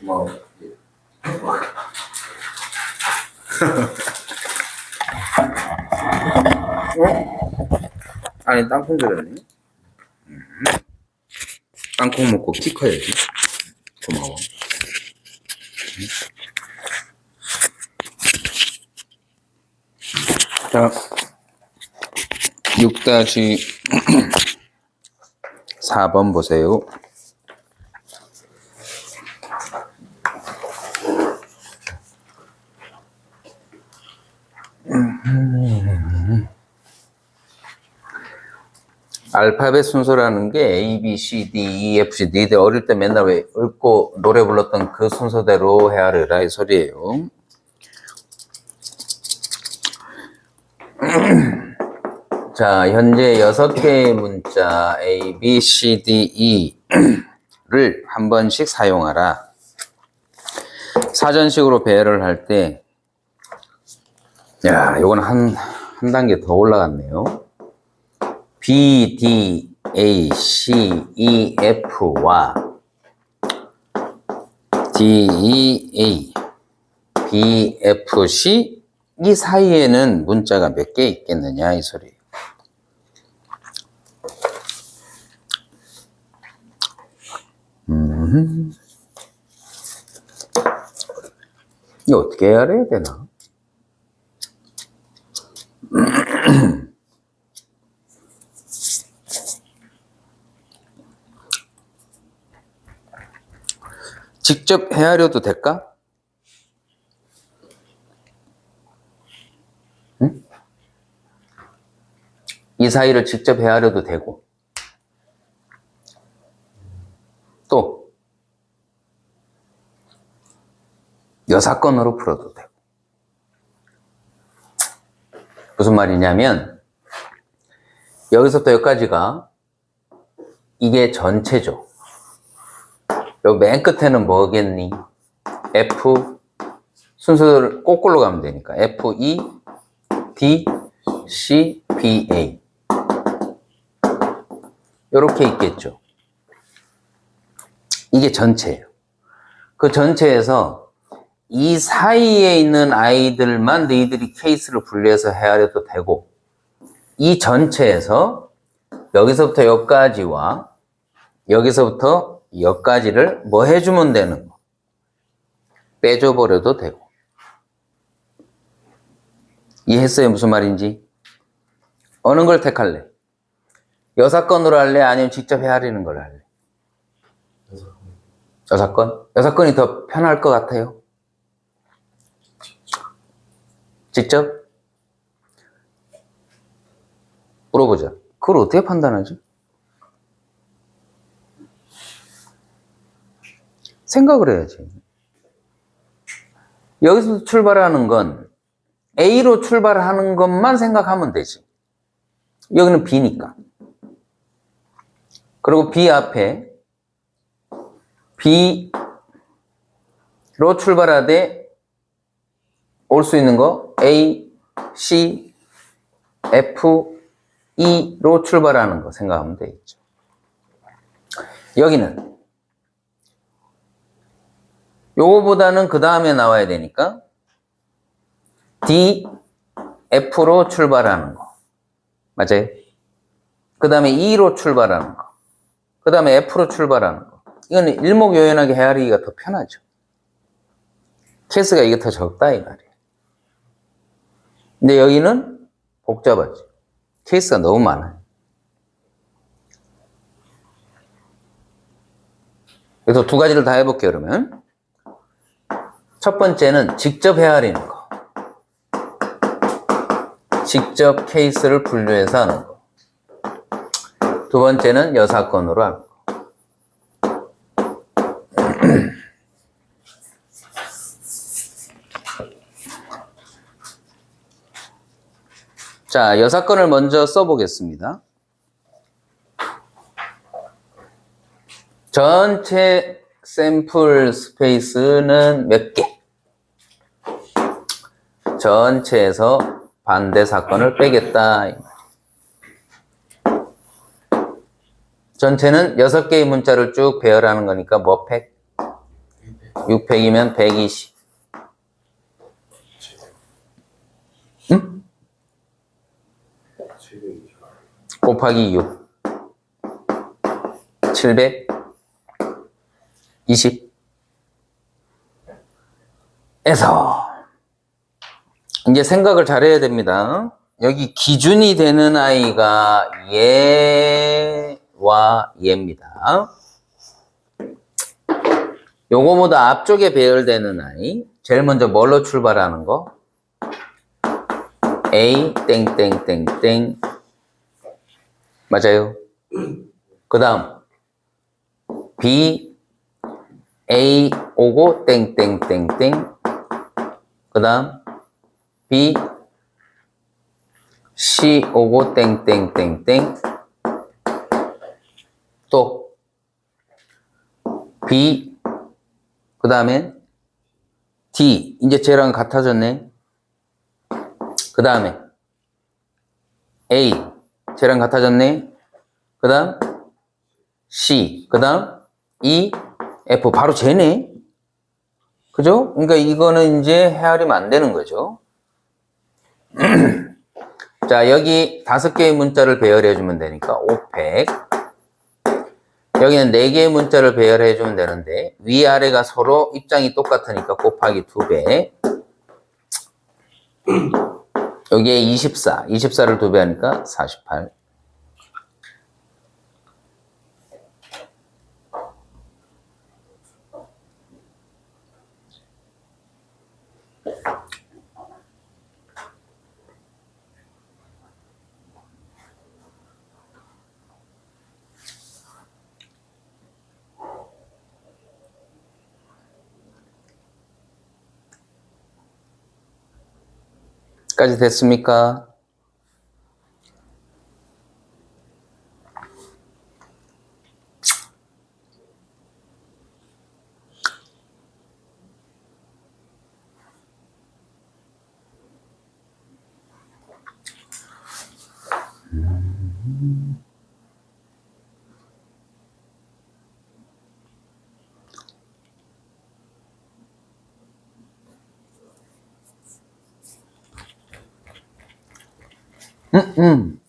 뭐 아니 땅콩 들었네. 땅콩 먹고 키 커야지. 고마워. 자, 6-4번 보세요. 알파벳 순서라는 게 A, B, C, D, E, F, G. 니들 어릴 때 맨날 왜 읽고 노래 불렀던 그 순서대로 헤아려라 이 소리예요. 자, 현재 6개의 문자 A, B, C, D, E를 한 번씩 사용하라. 사전식으로 배열을 할 때, 야, 요건 한 단계 더 올라갔네요. B, D, A, C, E, F와 D, E, A, B, F, C 이 사이에는 문자가 몇 개 있겠느냐 이 소리. 이거 어떻게 해야 되나? 직접 헤아려도 될까? 응? 이 사이를 직접 헤아려도 되고 또 여사건으로 풀어도 되고. 무슨 말이냐면 여기서부터 여기까지가 이게 전체죠. 여기 맨 끝에는 뭐겠니? F 순서를 거꾸로 가면 되니까 F, E, D, C, B, A 이렇게 있겠죠. 이게 전체예요. 그 전체에서 이 사이에 있는 아이들만 너희들이 케이스를 분리해서 헤아려도 되고 이 전체에서 여기서부터 여기까지와 여기서부터 여기까지를 뭐 해주면 되는 거 빼줘버려도 되고. 이해했어요? 무슨 말인지? 어느 걸 택할래? 여사건으로 할래? 아니면 직접 헤아리는 걸 할래? 여사건? 여사건이 더 편할 것 같아요? 직접? 물어보자. 그걸 어떻게 판단하지? 생각을 해야지. 여기서 출발하는 건 A로 출발하는 것만 생각하면 되지. 여기는 B니까. 그리고 B 앞에 B로 출발하되 올 수 있는 거 A, C, F, E로 출발하는 거 생각하면 되겠죠. 여기는 요거보다는 그 다음에 나와야 되니까 D, F로 출발하는 거 맞아요? 그 다음에 E로 출발하는 거 그 다음에 F로 출발하는 거 이건 일목요연하게 헤아리기가 더 편하죠. 케이스가 이게 더 적다 이 말이에요. 근데 여기는 복잡하지. 케이스가 너무 많아요. 그래서 두 가지를 다 해볼게요. 그러면 첫 번째는 직접 헤아리는 거. 직접 케이스를 분류해서 하는 거. 두 번째는 여사건으로 하는 거. 자, 여사건을 먼저 써보겠습니다. 전체 샘플 스페이스는 몇 개? 전체에서 반대 사건을 빼겠다. 전체는 6개의 문자를 쭉 배열하는 거니까 뭐 팩? 6팩이면 120. 응? 곱하기 6. 720. 에서 이제 생각을 잘해야 됩니다. 여기 기준이 되는 아이가 얘와 얘입니다. 요거보다 앞쪽에 배열되는 아이, 제일 먼저 뭘로 출발하는 거? A 땡땡땡땡 맞아요. 그 다음 B A 오고 땡땡땡땡 그 다음 B C 오고 땡땡땡땡 또 B 그 다음에 D 이제 쟤랑 같아졌네. 그 다음에 A 쟤랑 같아졌네. 그 다음 C 그 다음 E F 바로 쟤네. 그죠? 그러니까 이거는 이제 헤아리면 안 되는 거죠. 자, 여기 5개의 문자를 배열해 주면 되니까 5팩. 여기는 4개의 문자를 배열해 주면 되는데 위아래가 서로 입장이 똑같으니까 곱하기 2배. 여기에 24. 24를 2배 하니까 48. 까지 됐습니까? 음.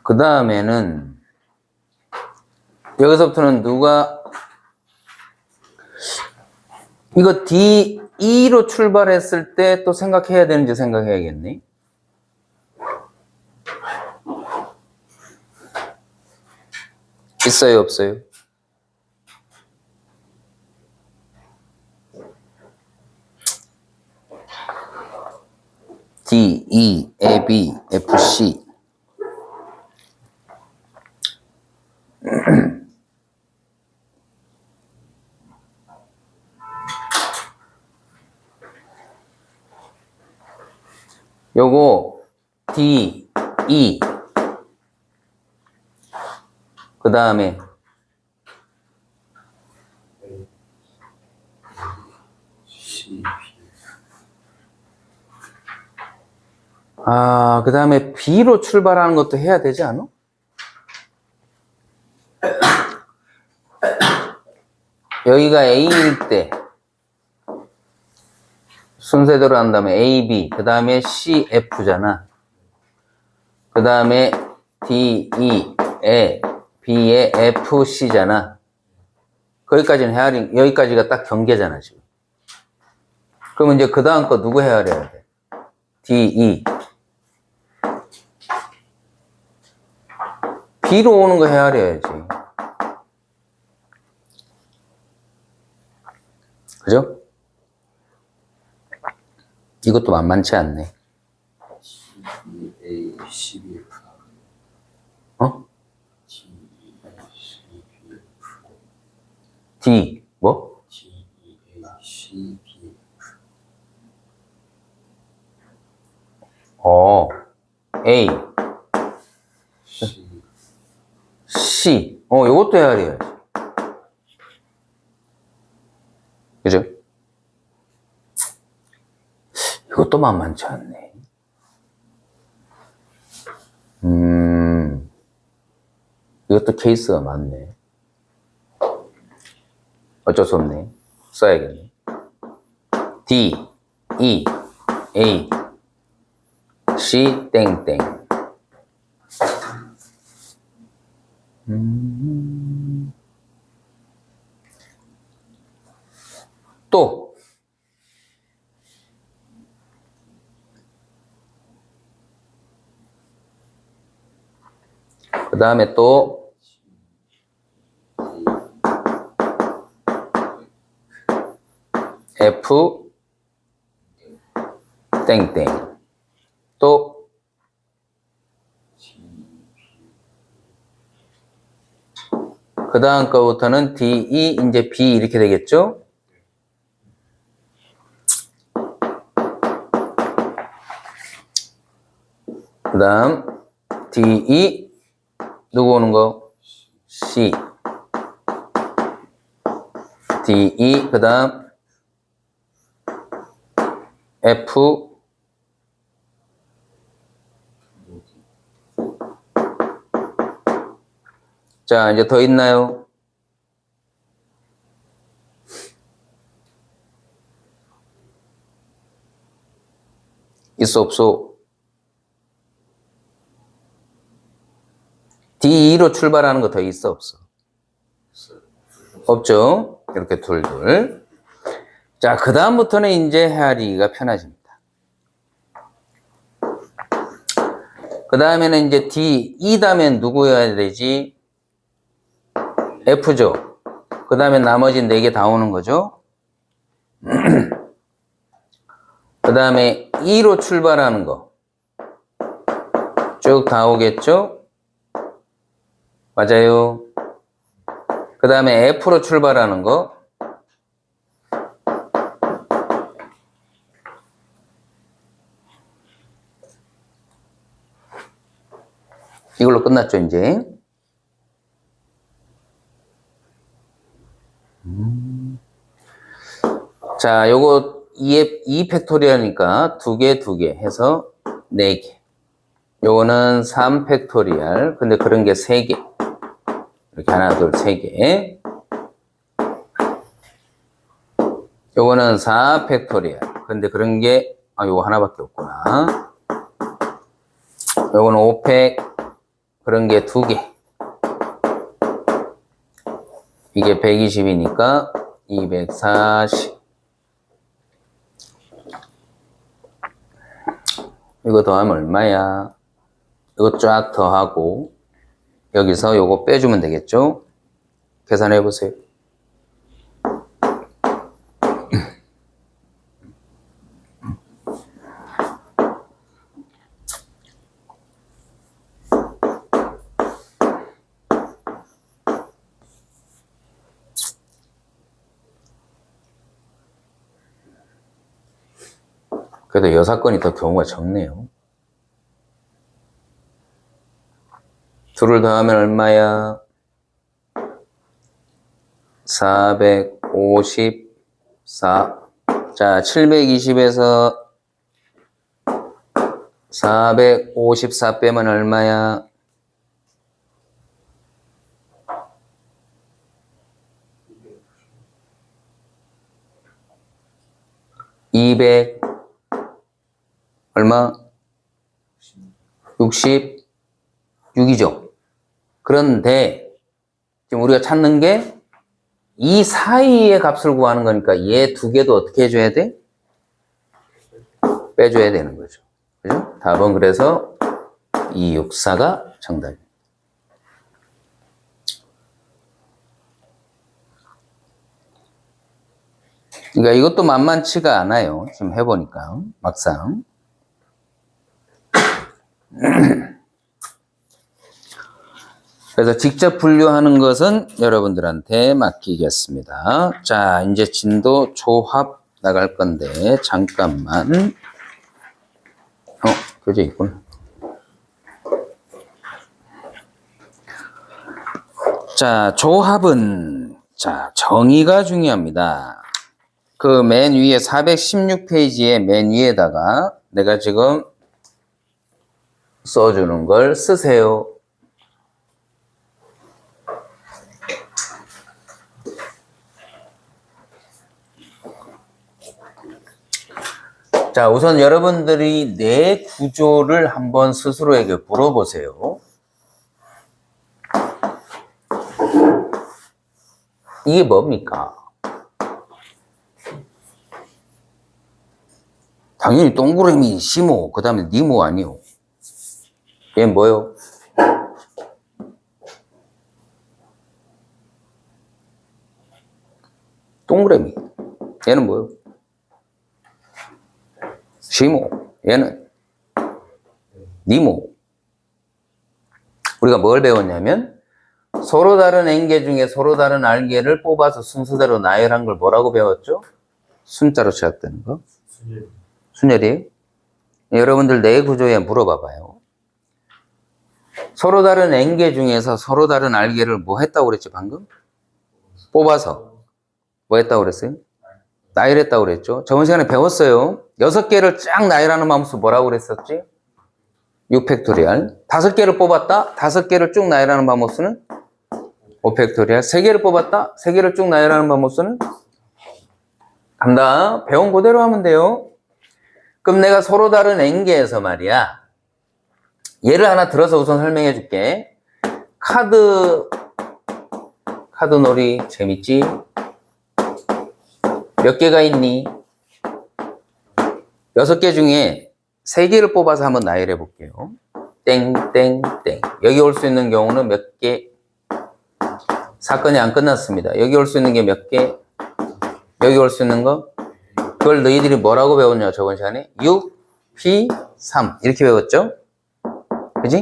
그 다음에는 여기서부터는 누가 이거 D2로 출발했을 때 또 생각해야 되는지 생각해야겠네. 있어요, 없어요? D, E, A, B, F, C. 요거 D, E. 그 다음에 그 다음에 B로 출발하는 것도 해야 되지 않아? 여기가 A일 때 순서대로 한 다음에 A, B, 그 다음에 C, F잖아. 그 다음에 D, E, 에 B에 F, C잖아. 거기까지는 헤아링, 여기까지가 딱 경계잖아, 지금. 그러면 이제 그 다음 거 누구 헤아려야 돼? D, E. B로 오는 거 헤아려야지. 그죠? 이것도 만만치 않네. A, C, B, F. 어? D, 뭐? D, E, A, C, B, F. A, C. 요것도 헤아려야지. 그죠? 이것도 만만치 않네. 이것도 케이스가 많네. 어쩔 수 없네. 써야겠네. D, E, A, C, 땡땡. 또 그 다음에 또 F 땡땡. 또 그 다음 거부터는 D, E, 이제 B 이렇게 되겠죠? 그 다음 D, E 누구 오는 거? C D, E 그 다음 F 자 이제 더 있나요? 있어 없어? D2로 출발하는 거 더 있어 없어? 없죠? 이렇게 둘. 자, 그 다음부터는 이제 헤아리기가 편해집니다. 그 다음에는 이제 D, E 다음엔 누구여야 되지? F죠? 그 다음에 나머지 4개 다 오는 거죠? 그 다음에 E로 출발하는 거. 쭉 다 오겠죠? 맞아요. 그 다음에 F로 출발하는 거. 이걸로 끝났죠, 이제. 자, 요거 2 팩토리얼이니까 2개 해서 4개. 요거는 3 팩토리얼. 근데 그런 게 3개. 이렇게 하나, 둘, 3개. 요거는 4 팩토리얼. 근데 그런 게, 요거 하나밖에 없구나. 요거는 5팩. 그런 게 2개. 이게 120이니까 240. 이거 더하면 얼마야? 이거 쫙 더하고 여기서 요거 빼주면 되겠죠? 계산해 보세요. 그래도 여사건이 더 경우가 적네요. 둘을 더하면 얼마야? 454. 자, 720에서 454 빼면 얼마야? 200 얼마? 66이죠. 그런데 지금 우리가 찾는 게 이 사이의 값을 구하는 거니까 얘 2개도 어떻게 해줘야 돼? 빼줘야 되는 거죠. 그죠? 답은 그래서 264가 정답입니다. 그러니까 이것도 만만치가 않아요. 지금 해보니까 막상. 그래서 직접 분류하는 것은 여러분들한테 맡기겠습니다. 자, 이제 진도 조합 나갈 건데 잠깐만. 교재 있구나. 자, 조합은, 자, 정의가 중요합니다. 그 맨 위에 416페이지의 맨 위에다가 내가 지금 써주는 걸 쓰세요. 자, 우선 여러분들이 내 구조를 한번 스스로에게 물어보세요. 이게 뭡니까? 당연히 동그라미 시모, 그 다음에 니모 아니요. 얘는 뭐요? 동그라미. 얘는 뭐요? 시모. 얘는 니모. 우리가 뭘 배웠냐면 서로 다른 N개 중에 서로 다른 R개를 뽑아서 순서대로 나열한 걸 뭐라고 배웠죠? 순자로 시작되는 거. 순열이에요? 여러분들 내 구조에 물어봐봐요. 서로 다른 N개 중에서 서로 다른 R개를 뭐 했다고 그랬지 방금? 뽑아서 뭐 했다고 그랬어요? 나열했다고 그랬죠? 저번 시간에 배웠어요. 6개를 쫙 나열하는 함수 뭐라고 그랬었지? 6팩토리얼. 5개를 뽑았다? 5개를 쭉 나열하는 함수는 5팩토리얼. 3개를 뽑았다? 3개를 쭉 나열하는 함수는 간다. 배운 그대로 하면 돼요. 그럼 내가 서로 다른 N개에서 말이야. 예를 하나 들어서 우선 설명해 줄게. 카드 놀이 재밌지? 몇 개가 있니? 6개 중에 3개를 뽑아서 한번 나열해 볼게요. 땡땡땡. 여기 올 수 있는 경우는 몇 개? 사건이 안 끝났습니다. 여기 올 수 있는 게 몇 개? 여기 올 수 있는 거? 그걸 너희들이 뭐라고 배웠냐 저번 시간에? 6, P, 3 이렇게 배웠죠? 그지?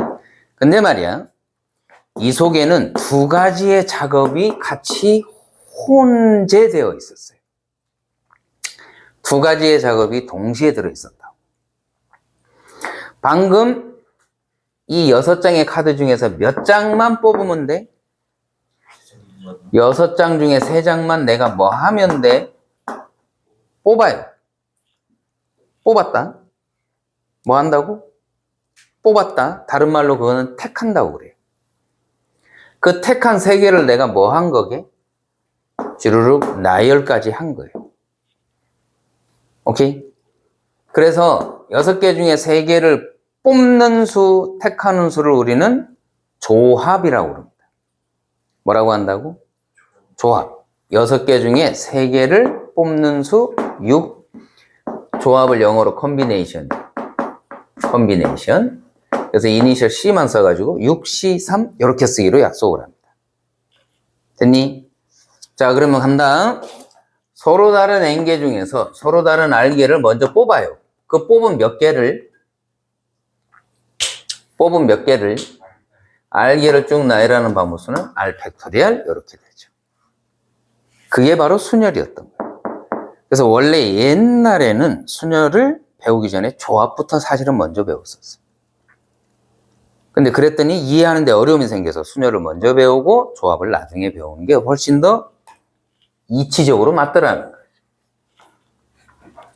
근데 말이야 이 속에는 2가지의 작업이 같이 혼재되어 있었어요. 2가지의 작업이 동시에 들어있었다. 방금 이 6장의 카드 중에서 몇 장만 뽑으면 돼? 6장 중에 3장만 내가 뭐 하면 돼? 뽑아요. 뽑았다. 뭐 한다고? 뽑았다. 다른 말로 그거는 택한다고 그래요. 그 택한 3개를 내가 뭐 한 거게? 주르륵 나열까지 한 거예요. 오케이? 그래서 6개 중에 3개를 뽑는 수, 택하는 수를 우리는 조합이라고 그럽니다. 뭐라고 한다고? 조합. 6개 중에 3개를 뽑는 수 6. 조합을 영어로 컨비네이션. 그래서 이니셜 C만 써가지고 6C3 이렇게 쓰기로 약속을 합니다. 됐니? 자, 그러면 간다. 서로 다른 N개 중에서 서로 다른 R개를 먼저 뽑아요. 그 뽑은 몇 개를 R개를 쭉 나열하는 반복수는 R 팩토리얼 이렇게 되죠. 그게 바로 순열이었던 거예요. 그래서 원래 옛날에는 순열을 배우기 전에 조합부터 사실은 먼저 배웠었어요. 근데 그랬더니 이해하는데 어려움이 생겨서 순열을 먼저 배우고 조합을 나중에 배우는 게 훨씬 더 이치적으로 맞더라는 거예요.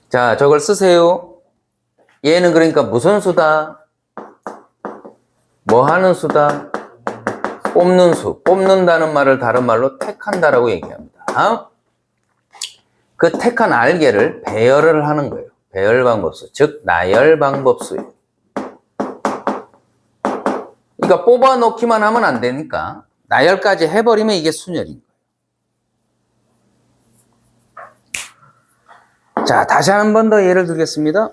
자, 저걸 쓰세요. 얘는 그러니까 무슨 수다? 뭐 하는 수다? 뽑는 수. 뽑는다는 말을 다른 말로 택한다라고 얘기합니다. 그 택한 R개를 배열을 하는 거예요. 배열 방법수. 즉, 나열 방법수예요. 그러니까 뽑아 놓기만 하면 안 되니까 나열까지 해버리면 이게 순열인 거예요. 자, 다시 한 번 더 예를 들겠습니다.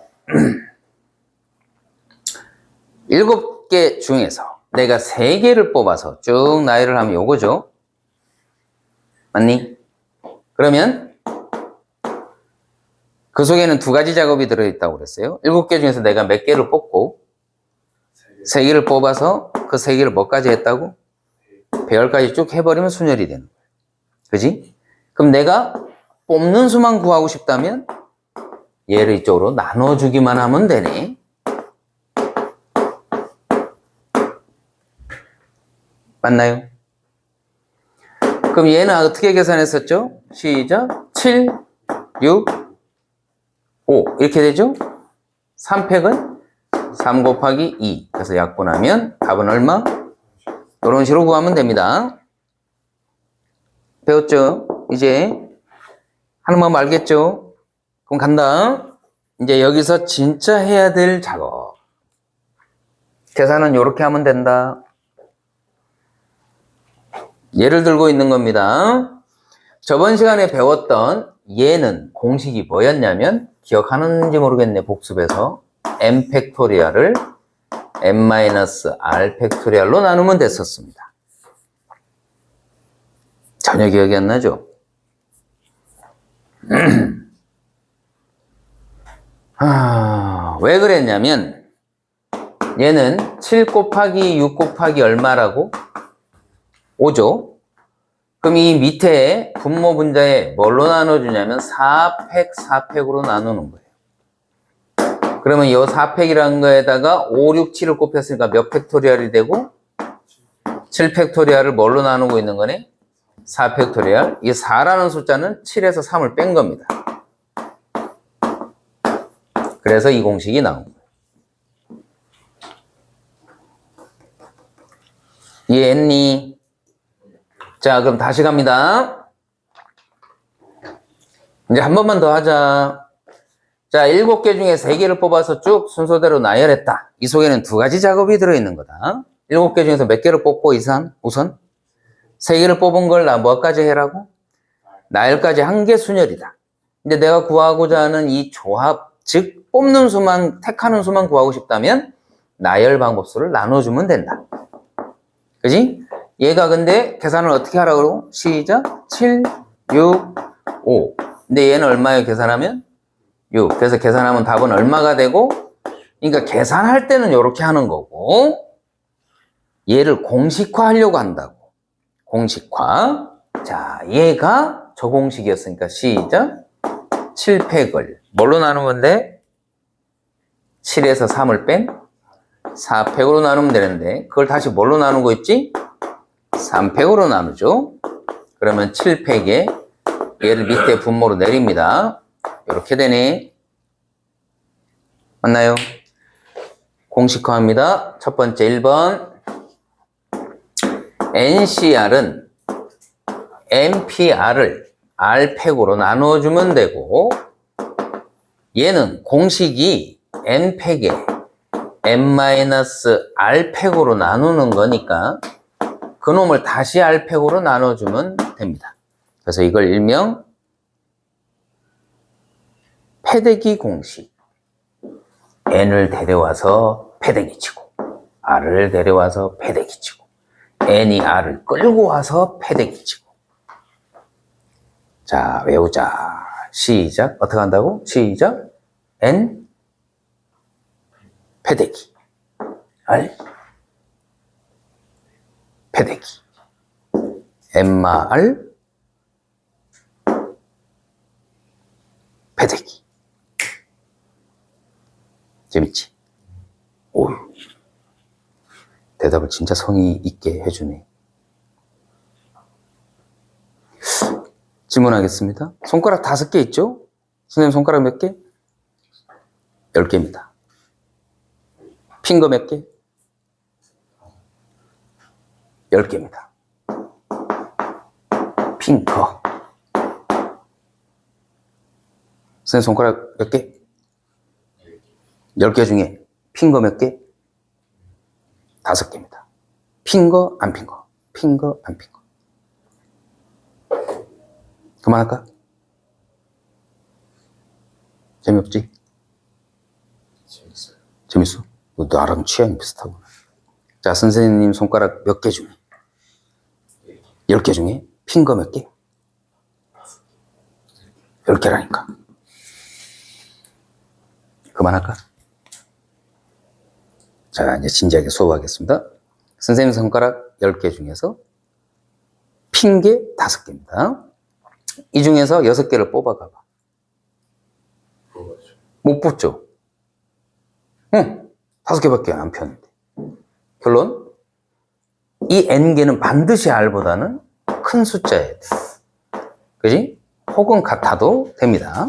7개 중에서 내가 3개를 뽑아서 쭉 나열을 하면 요거죠. 맞니? 그러면 그 속에는 2가지 작업이 들어있다고 그랬어요. 7개 중에서 내가 몇 개를 뽑고 3개를 뽑아서 그 3개를 뭐까지 했다고? 배열까지 쭉 해버리면 순열이 되는 거예요. 그지? 그럼 내가 뽑는 수만 구하고 싶다면 얘를 이쪽으로 나눠주기만 하면 되네. 맞나요? 그럼 얘는 어떻게 계산했었죠? 시작. 7, 6, 5 이렇게 되죠? 3팩은 3 곱하기 2. 그래서 약분하면 답은 얼마? 이런 식으로 구하면 됩니다. 배웠죠? 이제 하는 법 알겠죠? 그럼 간다. 이제 여기서 진짜 해야 될 작업. 계산은 이렇게 하면 된다. 예를 들고 있는 겁니다. 저번 시간에 배웠던 얘는 공식이 뭐였냐면 기억하는지 모르겠네. 복습에서 m 팩토리얼을 m-r 팩토리얼로 나누면 됐었습니다. 전혀 기억이 안 나죠? 왜 그랬냐면 얘는 7 곱하기 6 곱하기 얼마라고? 5죠. 그럼 이 밑에 분모 분자에 뭘로 나눠주냐면 4팩, 4팩으로 나누는 거예요. 그러면 이 4팩이라는 거에다가 5, 6, 7을 곱했으니까 몇 팩토리얼이 되고 7 팩토리얼을 뭘로 나누고 있는 거네? 4 팩토리얼. 이 4라는 숫자는 7에서 3을 뺀 겁니다. 그래서 이 공식이 나온 거예요. 이해했니? 자, 그럼 다시 갑니다. 이제 한 번만 더 하자. 자, 7개 중에 3개를 뽑아서 쭉 순서대로 나열했다. 이 속에는 2가지 작업이 들어있는 거다. 7개 중에서 몇 개를 뽑고 우선 3개를 뽑은 걸 나 뭐까지 해라고? 나열까지 한 개 순열이다. 근데 내가 구하고자 하는 이 조합, 즉 뽑는 수만, 택하는 수만 구하고 싶다면 나열 방법수를 나눠주면 된다. 그지? 얘가 근데 계산을 어떻게 하라고? 시작. 7, 6, 5. 근데 얘는 얼마예요? 계산하면? 6. 그래서 계산하면 답은 얼마가 되고? 그러니까 계산할 때는 이렇게 하는 거고 얘를 공식화 하려고 한다고. 공식화. 자, 얘가 저 공식이었으니까 시작. 7팩을 뭘로 나누면 돼? 7에서 3을 뺀 4팩으로 나누면 되는데 그걸 다시 뭘로 나누고 있지? 3팩으로 나누죠. 그러면 7팩에 얘를 밑에 분모로 내립니다. 이렇게 되네. 맞나요? 공식화합니다. 첫 번째 1번. NCR은 NPR을 R팩으로 나눠주면 되고 얘는 공식이 N팩에 N-R팩으로 나누는 거니까 그놈을 다시 R팩으로 나눠주면 됩니다. 그래서 이걸 일명 패대기 공식. N을 데려와서 패대기 치고 R을 데려와서 패대기 치고 N이 R을 끌고 와서 패대기 치고. 자, 외우자. 시작. 어떻게 한다고? 시작. N 패대기 R 패대기 MR 패대기. 재밌지? 오, 대답을 진짜 성의 있게 해주네. 질문하겠습니다. 손가락 5개 있죠? 선생님 손가락 몇 개? 10개입니다. 핑거 몇 개? 10개입니다. 핑거. 선생님 손가락 몇 개? 10개 중에 핑거 몇 개? 5개입니다. 핑거, 안 핑거. 핑거, 안 핑거. 그만할까? 재미없지? 재밌어요. 재밌어? 너 나랑 취향이 비슷하구나. 자, 선생님 손가락 몇 개 중에? 10개 중에 핑거 몇 개? 10개라니까. 그만할까? 자, 이제 진지하게 수업하겠습니다. 선생님 손가락 10개 중에서 핑계 5개입니다. 이 중에서 6개를 뽑아가봐. 뽑아죠. 못 뽑죠? 응, 5개밖에 안 폈는데. 결론? 이 n개는 반드시 r보다는 큰 숫자여야 돼. 그지? 혹은 같아도 됩니다.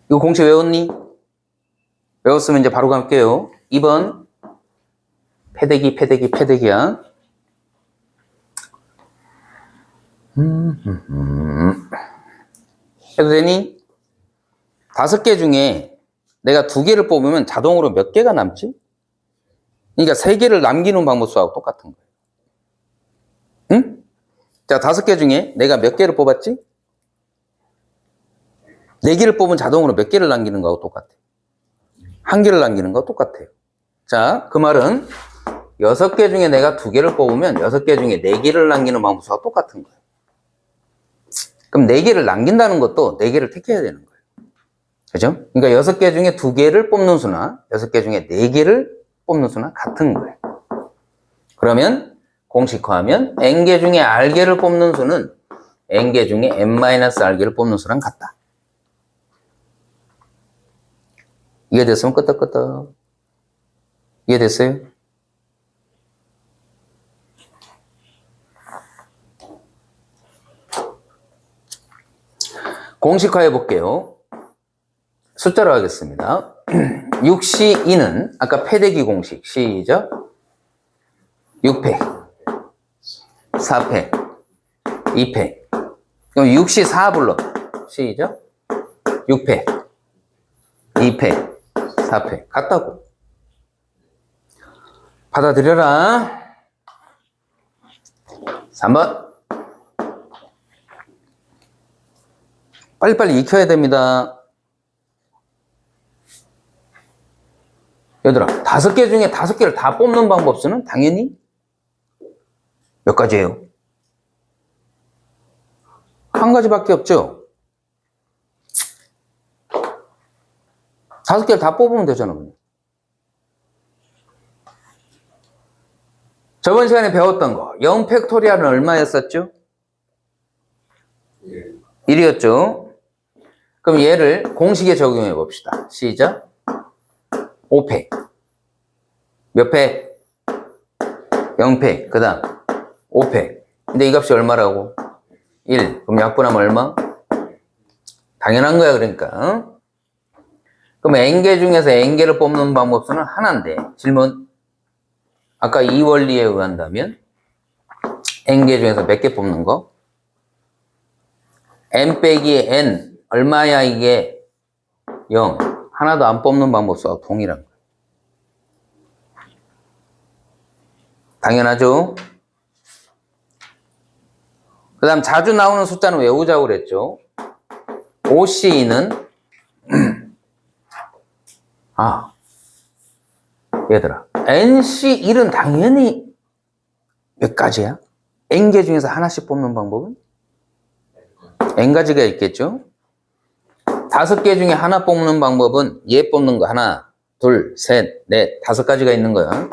이거 공식 외웠니? 외웠으면 이제 바로 갈게요. 2번 패대기야. 해도 되니? 5개 중에 내가 2개를 뽑으면 자동으로 몇 개가 남지? 그러니까 3개를 남기는 방법 수하고 똑같은 거예요. 응? 자, 5개 중에 내가 몇 개를 뽑았지? 4개를 뽑으면 자동으로 몇 개를 남기는 거하고 똑같아요. 1개를 남기는 거하고 똑같아요. 자, 그 말은 6개 중에 내가 2개를 뽑으면 6개 중에 4개를 남기는 방법 수하고 똑같은 거예요. 그럼 4개를 남긴다는 것도 4개를 택해야 되는 거예요. 그죠? 그러니까 6개 중에 2개를 뽑는 수나 6개 중에 4개를 뽑는 수나 같은 거예요. 그러면 공식화하면 n개 중에 r개를 뽑는 수는 n개 중에 n-r개를 뽑는 수랑 같다. 이해됐으면 끄떡끄떡. 이해됐어요? 공식화해 볼게요. 숫자로 하겠습니다. 6C2는 아까 패대기 공식 시작 6패 4패 2패 그럼 6C4 불러 시작 6패 2패 4패 같다고 받아들여라. 3번 빨리빨리 익혀야 됩니다. 얘들아 5개 중에 5개를 다 뽑는 방법수는 당연히 몇 가지예요? 한 가지밖에 없죠? 5개를 다 뽑으면 되잖아. 저번 시간에 배웠던 거 0팩토리얼은 얼마였었죠? 1이었죠? 그럼 얘를 공식에 적용해 봅시다. 시작 5패 몇 패? 0패 그 다음 5패 근데 이 값이 얼마라고? 1 그럼 약분하면 얼마? 당연한 거야. 그러니까 그럼 n개 중에서 n개를 뽑는 방법수는 하나인데 질문 아까 이 원리에 의한다면 n개 중에서 몇 개 뽑는 거? n 빼기 n 얼마야 이게? 0 하나도 안 뽑는 방법수와 동일한 거예요. 당연하죠? 그 다음 자주 나오는 숫자는 외우자고 그랬죠? OC는 얘들아 NC1은 당연히 몇 가지야? N개 중에서 하나씩 뽑는 방법은? N가지가 있겠죠? 5개 중에 하나 뽑는 방법은 얘 뽑는 거 하나, 둘, 셋, 넷, 5가지가 있는 거야.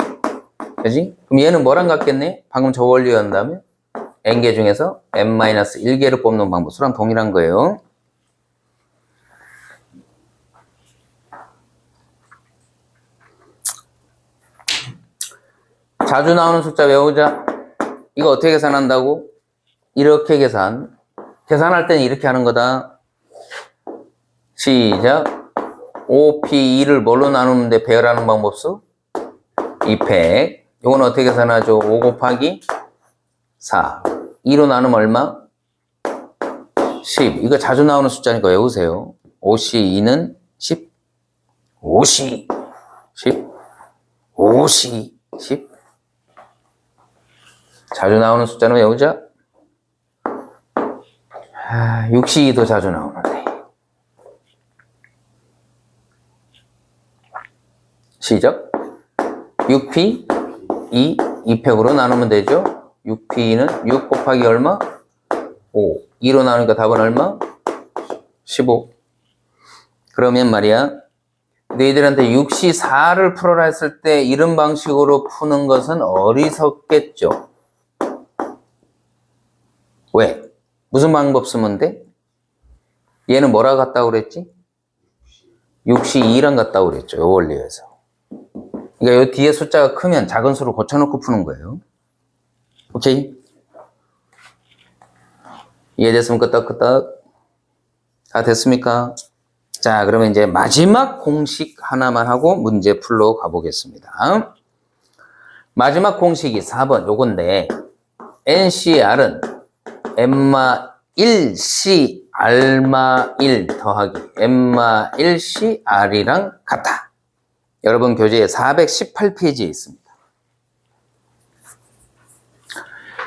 그지? 그럼 얘는 뭐랑 같겠네? 방금 저 원리 한다면 n개 중에서 n-1개를 뽑는 방법 수랑 동일한 거예요. 자주 나오는 숫자 외우자. 이거 어떻게 계산한다고? 이렇게 계산할 때는 이렇게 하는 거다. 시작 5P2를 뭘로 나누면 돼? 배열하는 방법수 2팩 이건 어떻게 계산하죠? 5 곱하기 4 2로 나누면 얼마? 10 이거 자주 나오는 숫자니까 외우세요. 5C2는 10 5C 10 5C 10 자주 나오는 숫자는 외우자. 6C2도 자주 나오는데 시작 6P 2팩으로 나누면 되죠. 6P는 6 곱하기 얼마? 5 2로 나누니까 답은 얼마? 15 그러면 말이야 너희들한테 6C4를 풀어라 했을 때 이런 방식으로 푸는 것은 어리석겠죠. 왜? 무슨 방법 쓰면 돼? 얘는 뭐라 같다고 그랬지? 6시 2랑 같다고 그랬죠. 요 원리에서. 그러니까 요 뒤에 숫자가 크면 작은 수를 고쳐놓고 푸는 거예요. 오케이? 이해됐으면 끄떡끄떡. 다 됐습니까? 자, 그러면 이제 마지막 공식 하나만 하고 문제 풀러 가보겠습니다. 마지막 공식이 4번 요건데 NCR은 엠마 1C 알마 1 더하기 엠마 1C R이랑 같다. 여러분 교재에 418페이지에 있습니다.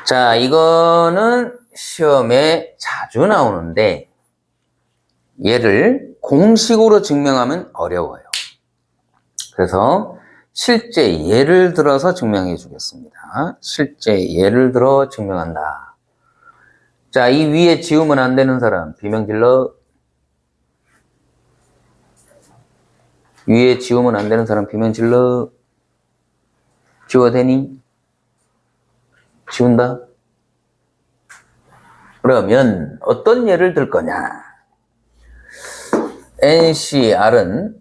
자, 이거는 시험에 자주 나오는데 얘를 공식으로 증명하면 어려워요. 그래서 실제 예를 들어서 증명해 주겠습니다. 실제 예를 들어 증명한다. 자, 이 위에 지우면 안 되는 사람 비명 질러. 위에 지우면 안 되는 사람 비명 질러. 지워도 되니? 지운다? 그러면 어떤 예를 들 거냐? NCR은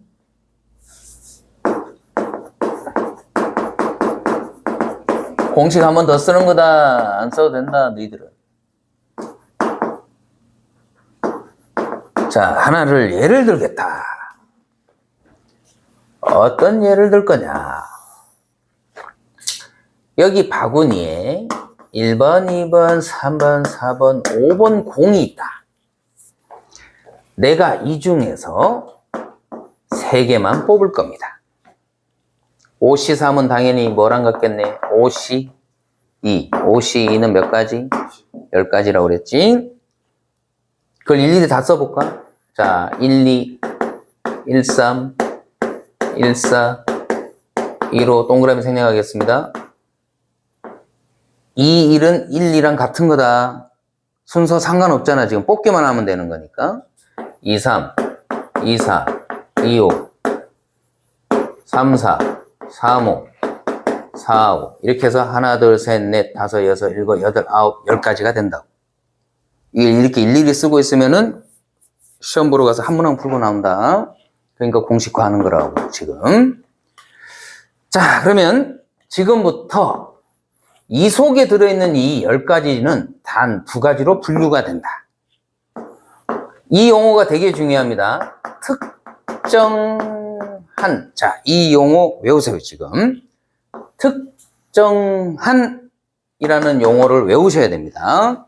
공식 한 번 더 쓰는 거다. 안 써도 된다, 너희들은. 자, 하나를 예를 들겠다. 어떤 예를 들 거냐? 여기 바구니에 1번, 2번, 3번, 4번, 5번 공이 있다. 내가 이 중에서 3개만 뽑을 겁니다. 5C3은 당연히 뭐랑 같겠네? 5C2. 5C2는 몇 가지? 10가지라고 그랬지? 그걸 일일이 다 써볼까? 자, 1, 2, 1, 3, 1, 4, 2로 동그라미 생략하겠습니다. 2, 1은 1, 2랑 같은 거다. 순서 상관없잖아. 지금 뽑기만 하면 되는 거니까. 2, 3, 2, 4, 2, 5, 3, 4, 3, 5, 4, 5. 이렇게 해서 하나, 둘, 셋, 넷, 다섯, 여섯, 일곱, 여덟, 아홉, 10가지가 된다고. 이렇게 일일이 쓰고 있으면은 시험 보러 가서 한 문항 풀고 나온다. 그러니까 공식화하는 거라고, 지금. 자, 그러면 지금부터 이 속에 들어있는 이 10가지는 단 2가지로 분류가 된다. 이 용어가 되게 중요합니다. 특정한. 자, 이 용어 외우세요, 지금. 특정한이라는 용어를 외우셔야 됩니다.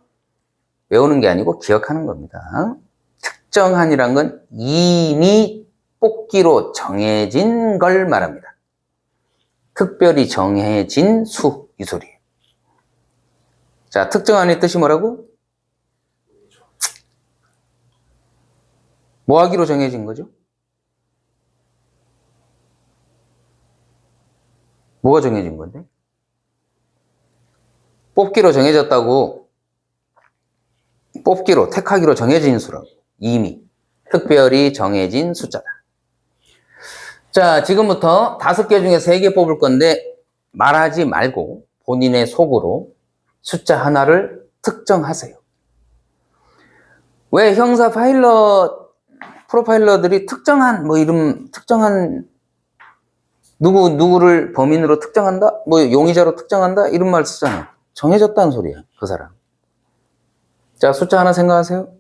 외우는 게 아니고 기억하는 겁니다. 특정한이란 건 이미 뽑기로 정해진 걸 말합니다. 특별히 정해진 수, 이 소리예요. 자, 특정한의 뜻이 뭐라고? 뭐 하기로 정해진 거죠? 뭐가 정해진 건데? 뽑기로 정해졌다고. 뽑기로, 택하기로 정해진 수라고. 이미 특별히 정해진 숫자다. 자, 지금부터 5개 중에 3개 뽑을 건데 말하지 말고 본인의 속으로 숫자 하나를 특정하세요. 왜 형사 파일럿, 프로파일러들이 특정한 뭐 이름, 특정한 누구를 범인으로 특정한다? 뭐 용의자로 특정한다? 이런 말 쓰잖아. 정해졌다는 소리야, 그 사람. 자, 숫자 하나 생각하세요.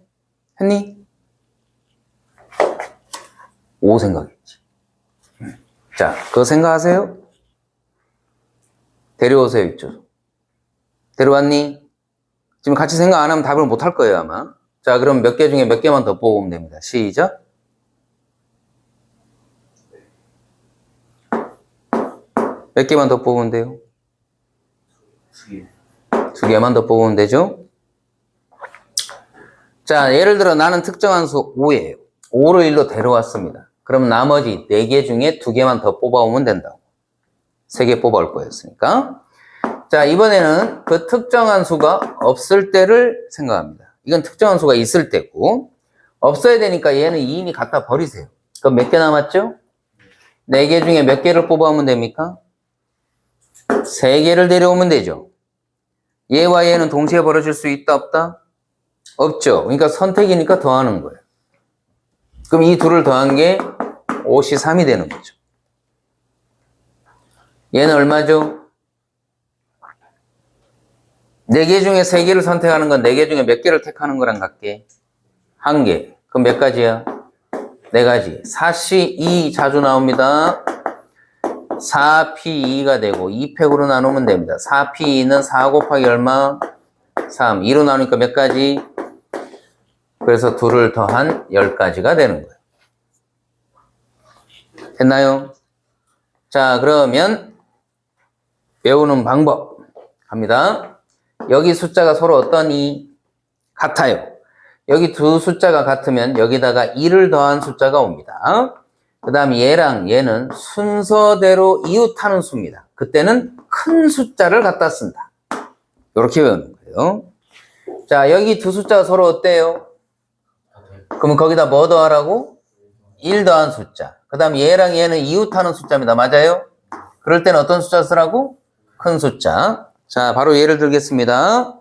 했니? 5 생각했지. 자, 그거 생각하세요. 데려오세요, 이쪽. 데려왔니? 지금 같이 생각 안 하면 답을 못 할 거예요, 아마. 자, 그럼 몇 개 중에 몇 개만 더 뽑으면 됩니다. 시작. 몇 개만 더 뽑으면 돼요? 2개. 2개만 더 뽑으면 되죠? 자, 예를 들어 나는 특정한 수 5예요. 5를 1로 데려왔습니다. 그럼 나머지 4개 중에 2개만 더 뽑아오면 된다고. 3개 뽑아올 거였으니까. 자, 이번에는 그 특정한 수가 없을 때를 생각합니다. 이건 특정한 수가 있을 때고, 없어야 되니까 얘는 이미 갖다 버리세요. 그럼 몇 개 남았죠? 4개 중에 몇 개를 뽑아오면 됩니까? 3개를 데려오면 되죠. 얘와 얘는 동시에 벌어질 수 있다, 없다? 없죠. 그러니까 선택이니까 더하는 거예요. 그럼 이 둘을 더한 게 5C3이 되는 거죠. 얘는 얼마죠? 4개 중에 3개를 선택하는 건 4개 중에 몇 개를 택하는 거랑 같게? 1개. 그럼 몇 가지야? 4가지. 4C2 자주 나옵니다. 4P2가 되고 2팩으로 나누면 됩니다. 4P2는 4 곱하기 얼마? 3. 2로 나누니까 몇 가지? 그래서 2를 더한 10가지가 되는 거예요. 됐나요? 자, 그러면 외우는 방법 갑니다. 여기 숫자가 서로 어떠니? 같아요. 여기 두 숫자가 같으면 여기다가 2를 더한 숫자가 옵니다. 그 다음 얘랑 얘는 순서대로 이웃하는 수입니다. 그때는 큰 숫자를 갖다 쓴다. 이렇게 외우는 거예요. 자, 여기 두 숫자가 서로 어때요? 그러면 거기다 뭐 더하라고? 1 더한 숫자. 그 다음 얘랑 얘는 이웃하는 숫자입니다. 맞아요? 그럴 때는 어떤 숫자 쓰라고? 큰 숫자. 자, 바로 예를 들겠습니다.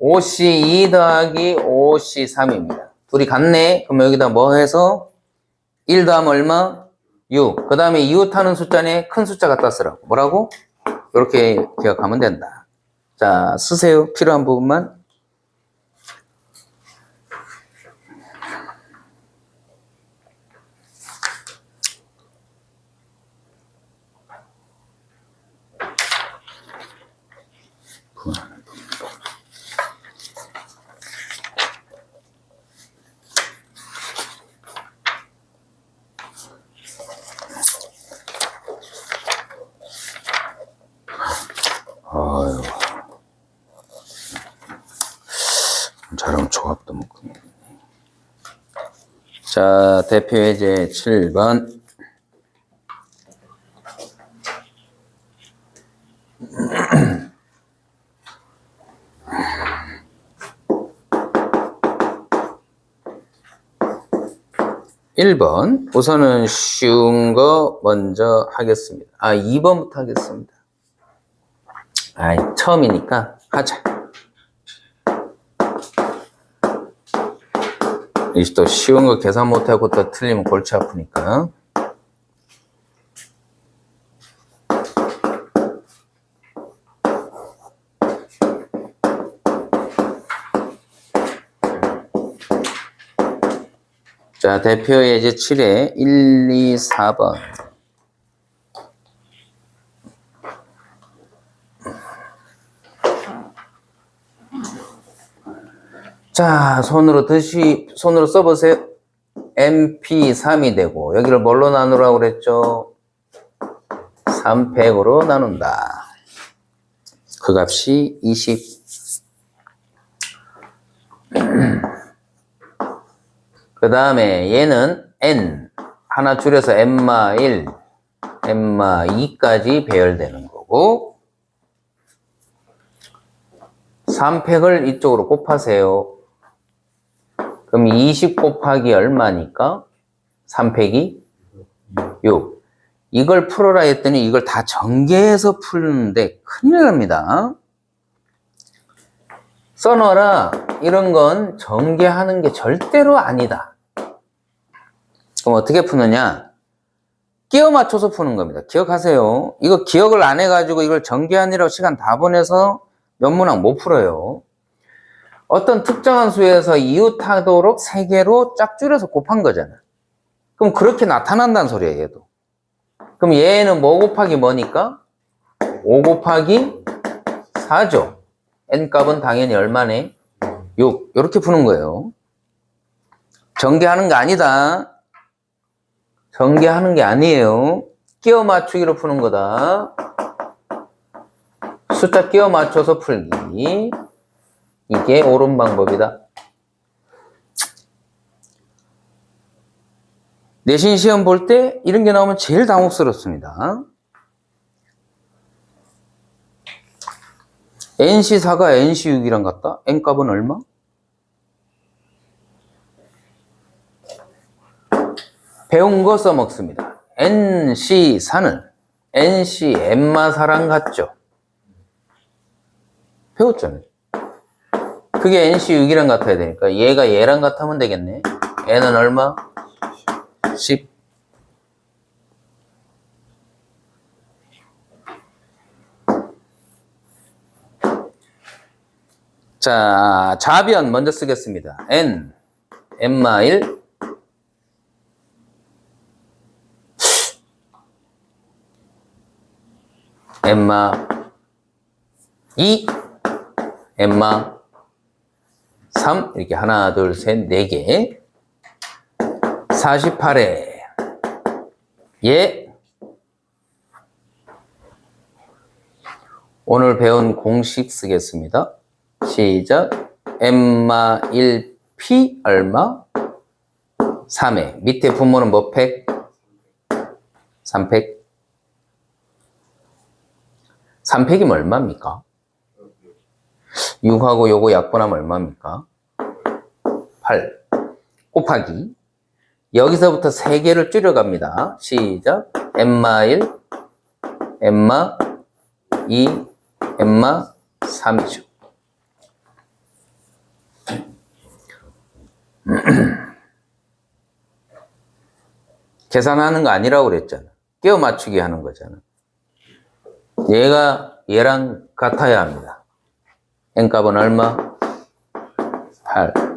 5C2 더하기 5C3입니다. 둘이 같네? 그럼 여기다 뭐 해서? 1 더하면 얼마? 6. 그 다음에 이웃하는 숫자네? 큰 숫자 갖다 쓰라고. 뭐라고? 이렇게 기억하면 된다. 자, 쓰세요. 필요한 부분만. 아유, 저랑 조합도 먹고. 자, 대표 예제 7번. (1번) 우선은 쉬운 거 먼저 하겠습니다. 2번부터 하겠습니다. 처음이니까 하자. 이제 또 쉬운 거 계산 못하고 또 틀리면 골치 아프니까. 자, 대표 예제 7에 1, 2, 4번. 자, 손으로 써보세요. MP3이 되고, 여기를 뭘로 나누라고 그랬죠? 3팩으로 나눈다. 그 값이 20. 그 다음에 얘는 N. 하나 줄여서 N마 1, N마 2까지 배열되는 거고, 3팩을 이쪽으로 곱하세요. 그럼 20 곱하기 얼마니까? 3팩이 6. 이걸 풀어라 했더니 이걸 다 전개해서 풀는데 큰일 납니다. 써놔라. 이런 건 전개하는 게 절대로 아니다. 그럼 어떻게 푸느냐? 끼워 맞춰서 푸는 겁니다. 기억하세요. 이거 기억을 안 해가지고 이걸 전개하느라고 시간 다 보내서 몇 문항 못 풀어요. 어떤 특정한 수에서 이웃하도록 3개로 짝 줄여서 곱한 거잖아. 그럼 그렇게 나타난다는 소리야, 얘도. 그럼 얘는 뭐 곱하기 뭐니까? 5 곱하기 4죠. n값은 당연히 얼마네? 6. 이렇게 푸는 거예요. 전개하는 거 아니다. 전개하는 게 아니에요. 끼워 맞추기로 푸는 거다. 숫자 끼워 맞춰서 풀기. 이게 옳은 방법이다. 내신 시험 볼 때 이런 게 나오면 제일 당혹스럽습니다. NC4가 NC6이랑 같다? N값은 얼마? 배운 거 써먹습니다. NC4는 NCM마4랑 같죠? 배웠잖아요. 그게 NC6이랑 같아야 되니까 얘가 얘랑 같으면 되겠네. N은 얼마? 10. 자, 좌변 먼저 쓰겠습니다. n, n마 1, n마 2, n마 3, 이렇게 하나, 둘, 셋, 4개. 48에 예. 오늘 배운 공식 쓰겠습니다. 시작. n마 1p 얼마? 3회. 밑에 분모는 뭐 팩? 3팩. 3팩이면 얼마입니까? 6하고 요거 약분하면 얼마입니까? 8 곱하기 여기서부터 3개를 줄여갑니다. 시작. n마 1, n마 2, n마 3이죠. 계산하는 거 아니라고 그랬잖아. 끼워 맞추기 하는 거잖아. 얘가 얘랑 같아야 합니다. n값은 얼마? 8.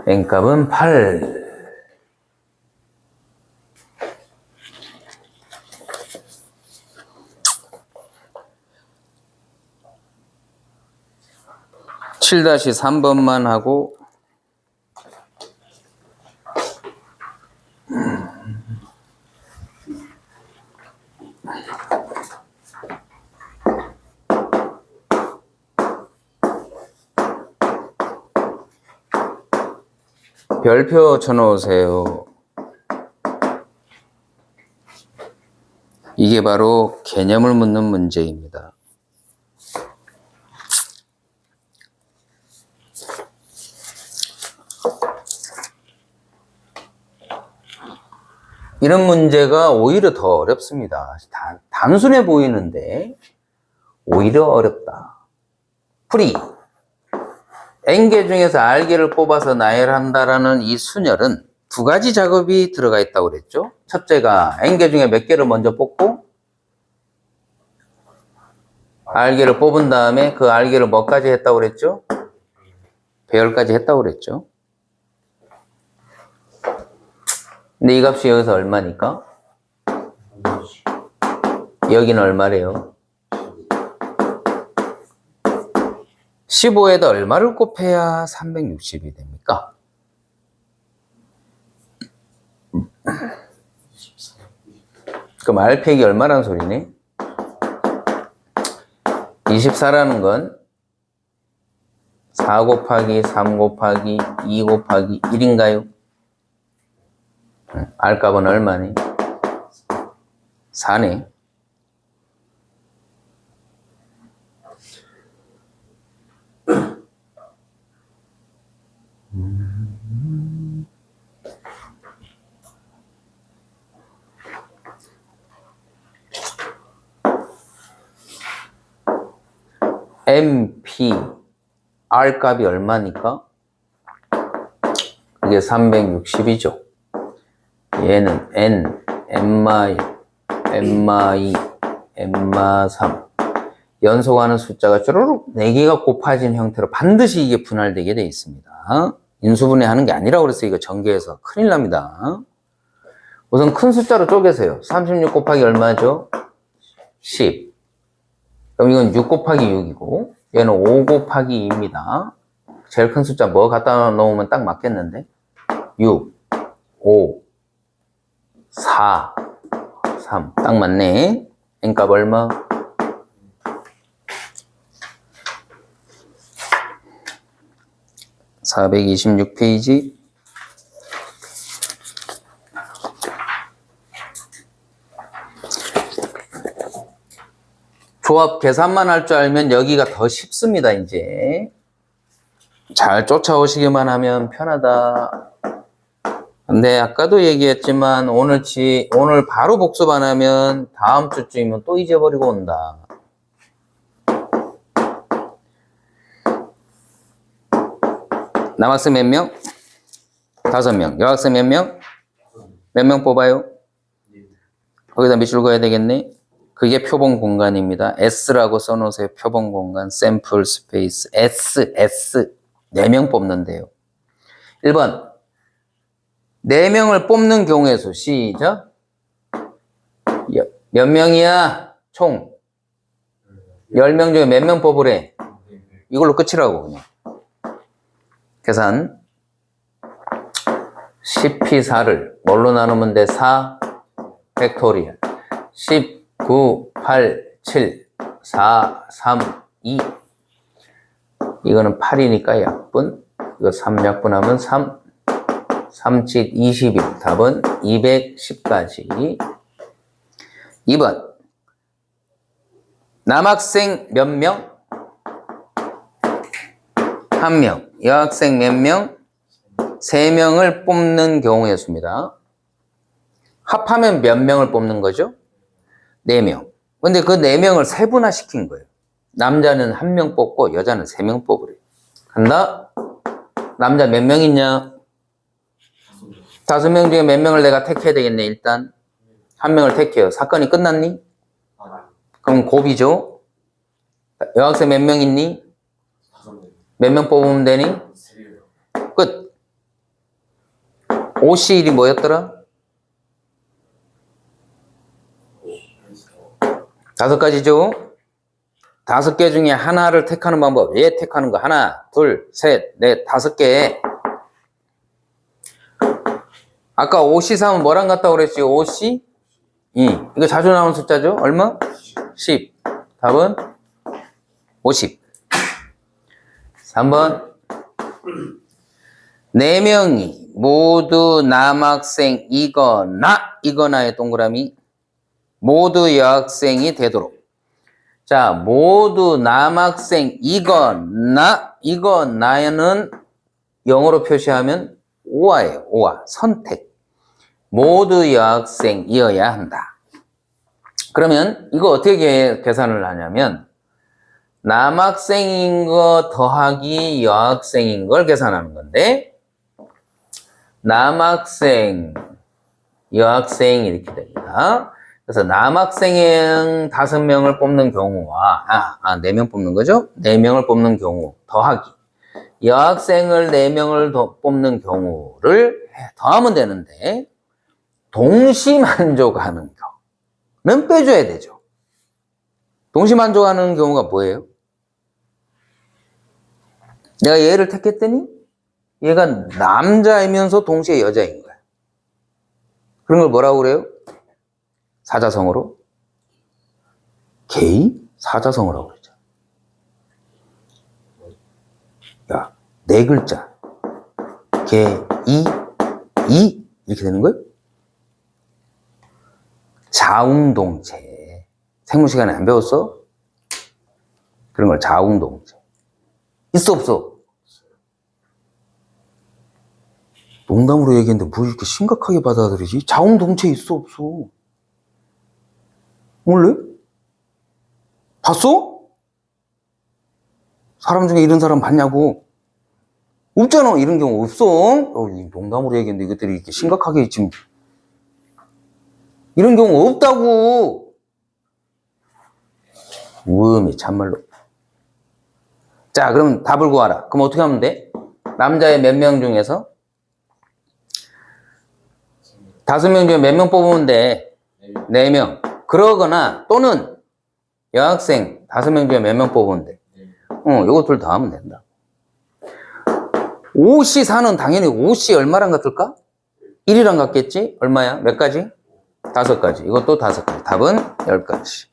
n값은 8. (7-3번만) 하고 별표 쳐놓으세요. 이게 바로 개념을 묻는 문제입니다. 이런 문제가 오히려 더 어렵습니다. 단순해 보이는데 오히려 어렵다. 풀이. n개 중에서 r개를 뽑아서 나열한다라는 이 순열은 두 가지 작업이 들어가 있다고 그랬죠. 첫째가 n개 중에 몇 개를 먼저 뽑고 r개를 뽑은 다음에 그 r개를 뭐까지 했다고 그랬죠? 배열까지 했다고 그랬죠. 근데 이 값이 여기서 얼마니까? 여기는 얼마래요? 15에다 얼마를 곱해야 360이 됩니까? '그럼 r팩이 얼마란 소리네? 24라는 건 4 곱하기 3 곱하기 2 곱하기 1인가요? r값은 얼마니? 4네. MP R 값이 얼마니까? 그게 360이죠. 얘는 N, N마 1, N마 2, N마 3 연속하는 숫자가 쭈루룩 4개가 곱해진 형태로 반드시 이게 분할되게 되어 있습니다. 인수분해 하는 게 아니라고 그랬어요. 이거 전개해서 큰일 납니다. 우선 큰 숫자로 쪼개세요. 36 곱하기 얼마죠? 10. 그럼 이건 6 곱하기 6이고 얘는 5 곱하기 2입니다. 제일 큰 숫자 뭐 갖다 놓으면 딱 맞겠는데? 6, 5, 4, 3. 딱 맞네. n값 얼마? 426페이지. 조합 계산만 할 줄 알면 여기가 더 쉽습니다. 이제 잘 쫓아오시기만 하면 편하다. 근데 아까도 얘기했지만 오늘 바로 복습 안 하면 다음 주쯤이면 또 잊어버리고 온다. 남학생 몇 명? 5명. 여학생 몇 명? 몇 명 뽑아요? 거기다 밑줄 그어야 되겠네. 그게 표본 공간입니다. S라고 써놓으세요. 표본 공간, 샘플 스페이스, S. 4명 뽑는데요. 1번. 4명을 뽑는 경우의 수. 시작. 몇 명이야? 총. 10명 중에 몇 명 뽑으래? 이걸로 끝이라고, 그냥. 계산. 10P4를 뭘로 나누면 돼? 4 팩토리얼. 10, 9, 8, 7, 4, 3, 2. 이거는 8이니까 약분. 이거 3약분하면 3. 3칠 21. 답은 210까지. 2번. 남학생 몇 명? 1명. 여학생 몇 명? 3명을 뽑는 경우의 수입니다. 합하면 몇 명을 뽑는 거죠? 4명. 근데 그 4명을 세분화 시킨 거예요. 남자는 1명 뽑고 여자는 3명 뽑으래요. 간다. 남자 몇 명 있냐? 5명 중에 몇 명을 내가 택해야 되겠네. 일단 1명을 택해요. 사건이 끝났니? 그럼 곱이죠. 여학생 몇 명 있니? 몇 명 뽑으면 되니? 끝. OC1이 뭐였더라? 5가지죠? 5개 중에 하나를 택하는 방법. 얘 택하는 거 하나, 둘, 셋, 넷, 5개. 아까 OC3은 뭐랑 같다고 그랬지? OC? 2. 이거 자주 나오는 숫자죠? 얼마? 10. 답은 50. 3번. 4명이 모두 남학생이거나의 동그라미. 모두 여학생이 되도록. 자, 모두 남학생이거나는 영어로 표시하면 오아예요. 오아. 선택. 모두 여학생이어야 한다. 그러면 이거 어떻게 계산을 하냐면 남학생인 거 더하기 여학생인 걸 계산하는 건데 남학생, 여학생 이렇게 됩니다. 그래서 남학생 5명을 뽑는 경우와 4명 뽑는 거죠? 4명을 뽑는 경우 더하기 여학생을 4명을 더 뽑는 경우를 더하면 되는데 동시만족하는 경우는 빼줘야 되죠. 동시만족하는 경우가 뭐예요? 내가 얘를 택했더니 얘가 남자이면서 동시에 여자인 거야. 그런 걸 뭐라고 그래요? 사자성어로? 게이? 사자성어라고 그러죠. 야, 4글자. 게, 이 이렇게 되는 거예요? 자웅동체. 생물 시간에 안 배웠어? 그런 걸 자웅동체. 있어, 없어? 농담으로 얘기했는데 뭐 이렇게 심각하게 받아들이지? 자웅동체 있어, 없어? 몰래? 봤어? 사람 중에 이런 사람 봤냐고? 없잖아. 이런 경우 없어. 농담으로 얘기했는데 이것들이 이렇게 심각하게 지금 이런 경우 없다고. 우음이 참말로. 자, 그럼 답을 구하라. 그럼 어떻게 하면 돼? 남자의 몇 명 중에서 5명 중에 몇 명 뽑으면 돼? 4명. 그러거나 또는 여학생 5명 중에 몇 명 뽑으면 돼? 요거 둘 다 하면 된다. 5C4는 당연히 5C 얼마랑 같을까? 1이랑 같겠지? 얼마야? 몇 가지? 5가지. 이것도 5가지. 답은 10가지.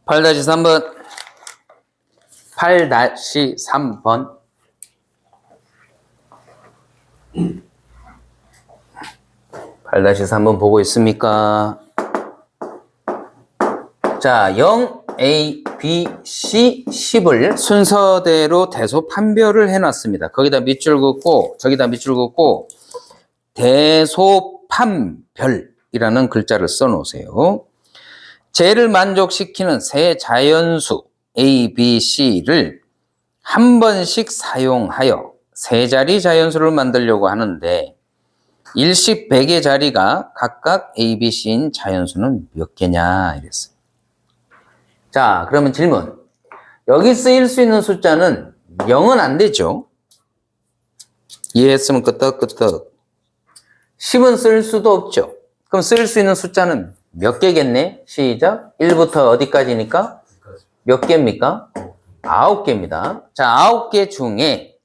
8-3번. 8-3번. (8-3번) 보고 있습니까? 자, 0, A, B, C, 10을 순서대로 대소 판별을 해놨습니다. 거기다 밑줄 긋고 저기다 밑줄 긋고 대소 판별이라는 글자를 써놓으세요. 쟤를 만족시키는 세 자연수 A, B, C를 한 번씩 사용하여 세 자리 자연수를 만들려고 하는데 일식 100의 자리가 각각 A, B, C인 자연수는 몇 개냐 이랬어요. 자, 그러면 질문. 여기 쓰일 수 있는 숫자는 0은 안 되죠. 이해했으면 끄떡끄떡. 10은 쓸 수도 없죠. 그럼 쓸 수 있는 숫자는 몇 개겠네? 시작. 1부터 어디까지니까? 몇 개입니까? 9개입니다. 자, 9개 중에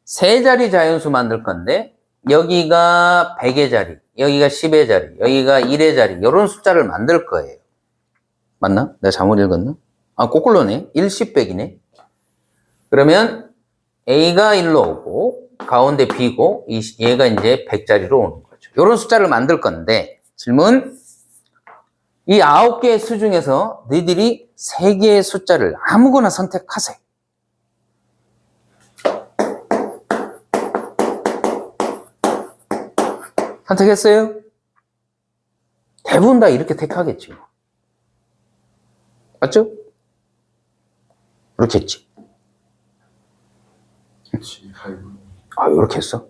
세 자리 자연수 만들 건데 여기가 100의 자리, 여기가 10의 자리, 여기가 1의 자리 이런 숫자를 만들 거예요. 맞나? 내가 잘못 읽었나? 아, 거꾸로네. 1, 10, 100이네. 그러면 A가 1로 오고 가운데 B고 얘가 이제 100자리로 오는 거죠. 이런 숫자를 만들 건데 질문. 이 9개의 수 중에서 너희들이 3개의 숫자를 아무거나 선택하세요. 선택했어요? 대부분 다 이렇게 택하겠지. 맞죠? 이렇게 했지. 아, 이렇게 했어?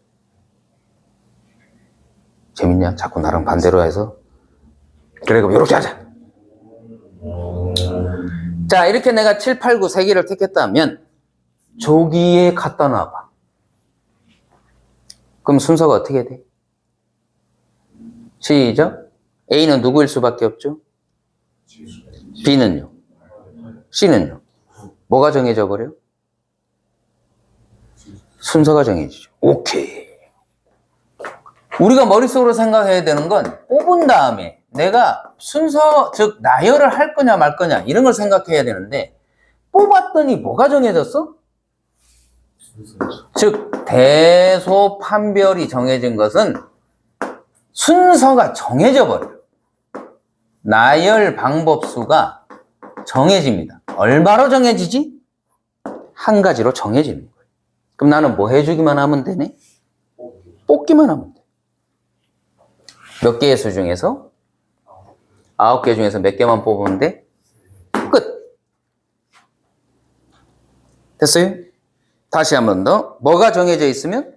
재밌냐? 자꾸 나랑 반대로 해서. 그래, 그럼 이렇게 하자. 자, 이렇게 내가 7, 8, 9 3개를 택했다면 조기에 갖다 놔봐. 그럼 순서가 어떻게 돼? 시작. A는 누구일 수밖에 없죠? B는요? C는요? 뭐가 정해져 버려? 순서가 정해지죠. 오케이. 우리가 머릿속으로 생각해야 되는 건 뽑은 다음에 내가 순서, 즉 나열을 할 거냐 말 거냐 이런 걸 생각해야 되는데 뽑았더니 뭐가 정해졌어? 즉 대소판별이 정해진 것은 순서가 정해져 버려요. 나열 방법수가 정해집니다. 얼마로 정해지지? 한 가지로 정해지는 거예요. 그럼 나는 뭐 해주기만 하면 되네? 뽑기만 하면 돼. 몇 개의 수 중에서? 9개 중에서 몇 개만 뽑으면 돼? 끝. 됐어요? 다시 한 번 더. 뭐가 정해져 있으면?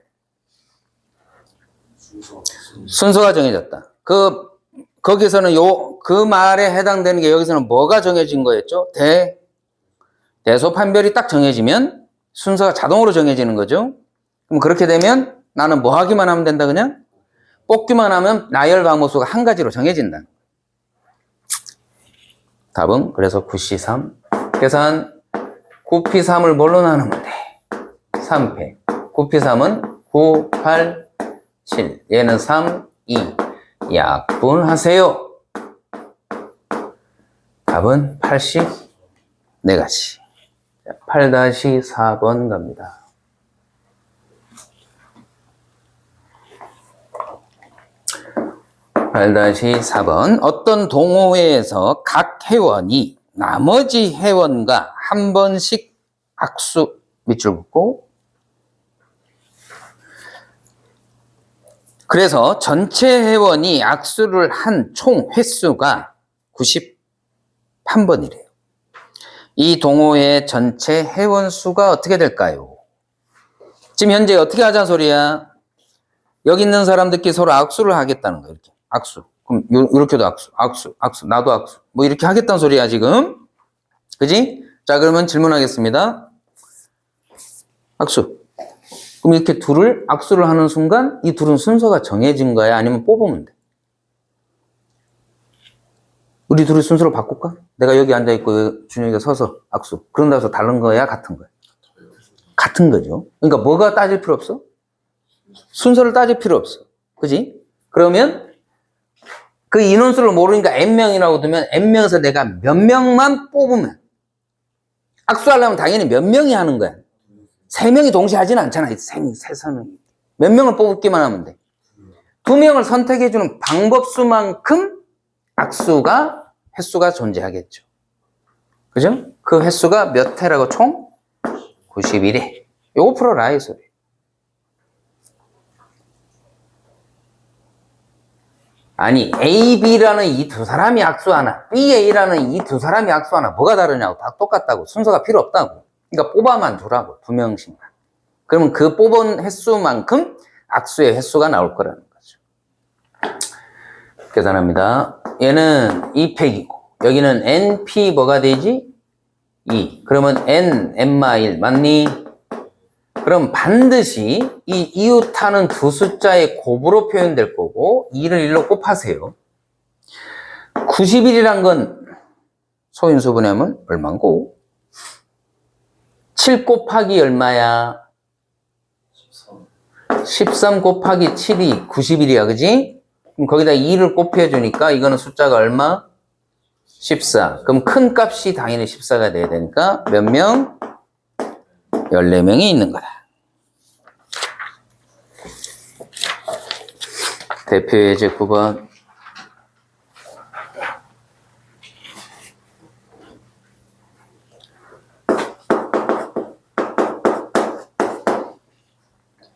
순서가 정해졌다. 거기서는 그 말에 해당되는 게 여기서는 뭐가 정해진 거였죠? 대소판별이 딱 정해지면 순서가 자동으로 정해지는 거죠. 그럼 그렇게 되면 나는 뭐 하기만 하면 된다 그냥? 뽑기만 하면 나열 방법수가 한 가지로 정해진다. 답은 그래서 9C3. 계산 9P3을 뭘로 나누면 돼? 3패. 9P3은 9, 8, 7. 얘는 3, 2. 약분하세요. 답은 84가지. 8-4번 갑니다. 8-4번. 어떤 동호회에서 각 회원이 나머지 회원과 한 번씩 악수 밑줄 긋고 그래서 전체 회원이 악수를 한 총 횟수가 91번이래요. 이 동호회 전체 회원 수가 어떻게 될까요? 지금 현재 어떻게 하자는 소리야? 여기 있는 사람들끼리 서로 악수를 하겠다는 거야. 이렇게 악수. 그럼 이렇게도 악수, 나도 악수. 뭐 이렇게 하겠다는 소리야 지금. 그지? 자, 그러면 질문하겠습니다. 악수. 그럼 이렇게 둘을 악수를 하는 순간 이 둘은 순서가 정해진 거야? 아니면 뽑으면 돼? 우리 둘이 순서를 바꿀까? 내가 여기 앉아있고 준영이가 서서 악수. 그런다고 해서 다른 거야? 같은 거야? 같은 거죠. 그러니까 뭐가 따질 필요 없어? 순서를 따질 필요 없어. 그지? 그러면 그 인원수를 모르니까 N명이라고 두면 N명에서 내가 몇 명만 뽑으면 악수하려면 당연히 몇 명이 하는 거야. 3명이 동시에 하지는 않잖아. 3명. 몇 명을 뽑기만 하면 돼. 2명을 선택해주는 방법수만큼 횟수가 존재하겠죠. 그죠? 그 횟수가 몇 회라고 총? 91회. 요거 풀어라, 이 소리. 아니 A, B라는 이 두 사람이 악수하나 B, A라는 이 두 사람이 악수하나 뭐가 다르냐고. 다 똑같다고. 순서가 필요 없다고. 그러니까 뽑아만 두라고. 2명씩만. 그러면 그 뽑은 횟수만큼 악수의 횟수가 나올 거라는 거죠. 계산합니다. 얘는 2팩이고 여기는 NP 뭐가 되지? 2. 그러면 N, N-1 맞니? 그럼 반드시 이 이웃하는 두 숫자의 곱으로 표현될 거고 2를 1로 곱하세요. 91이란 건 소인수분해하면 얼마고? 7 곱하기 얼마야? 13 곱하기 7이 91이야, 그지? 그럼 거기다 2를 곱해주니까 이거는 숫자가 얼마? 14. 그럼 큰 값이 당연히 14가 돼야 되니까 몇 명? 14명이 있는 거다. 대표 예제 9번.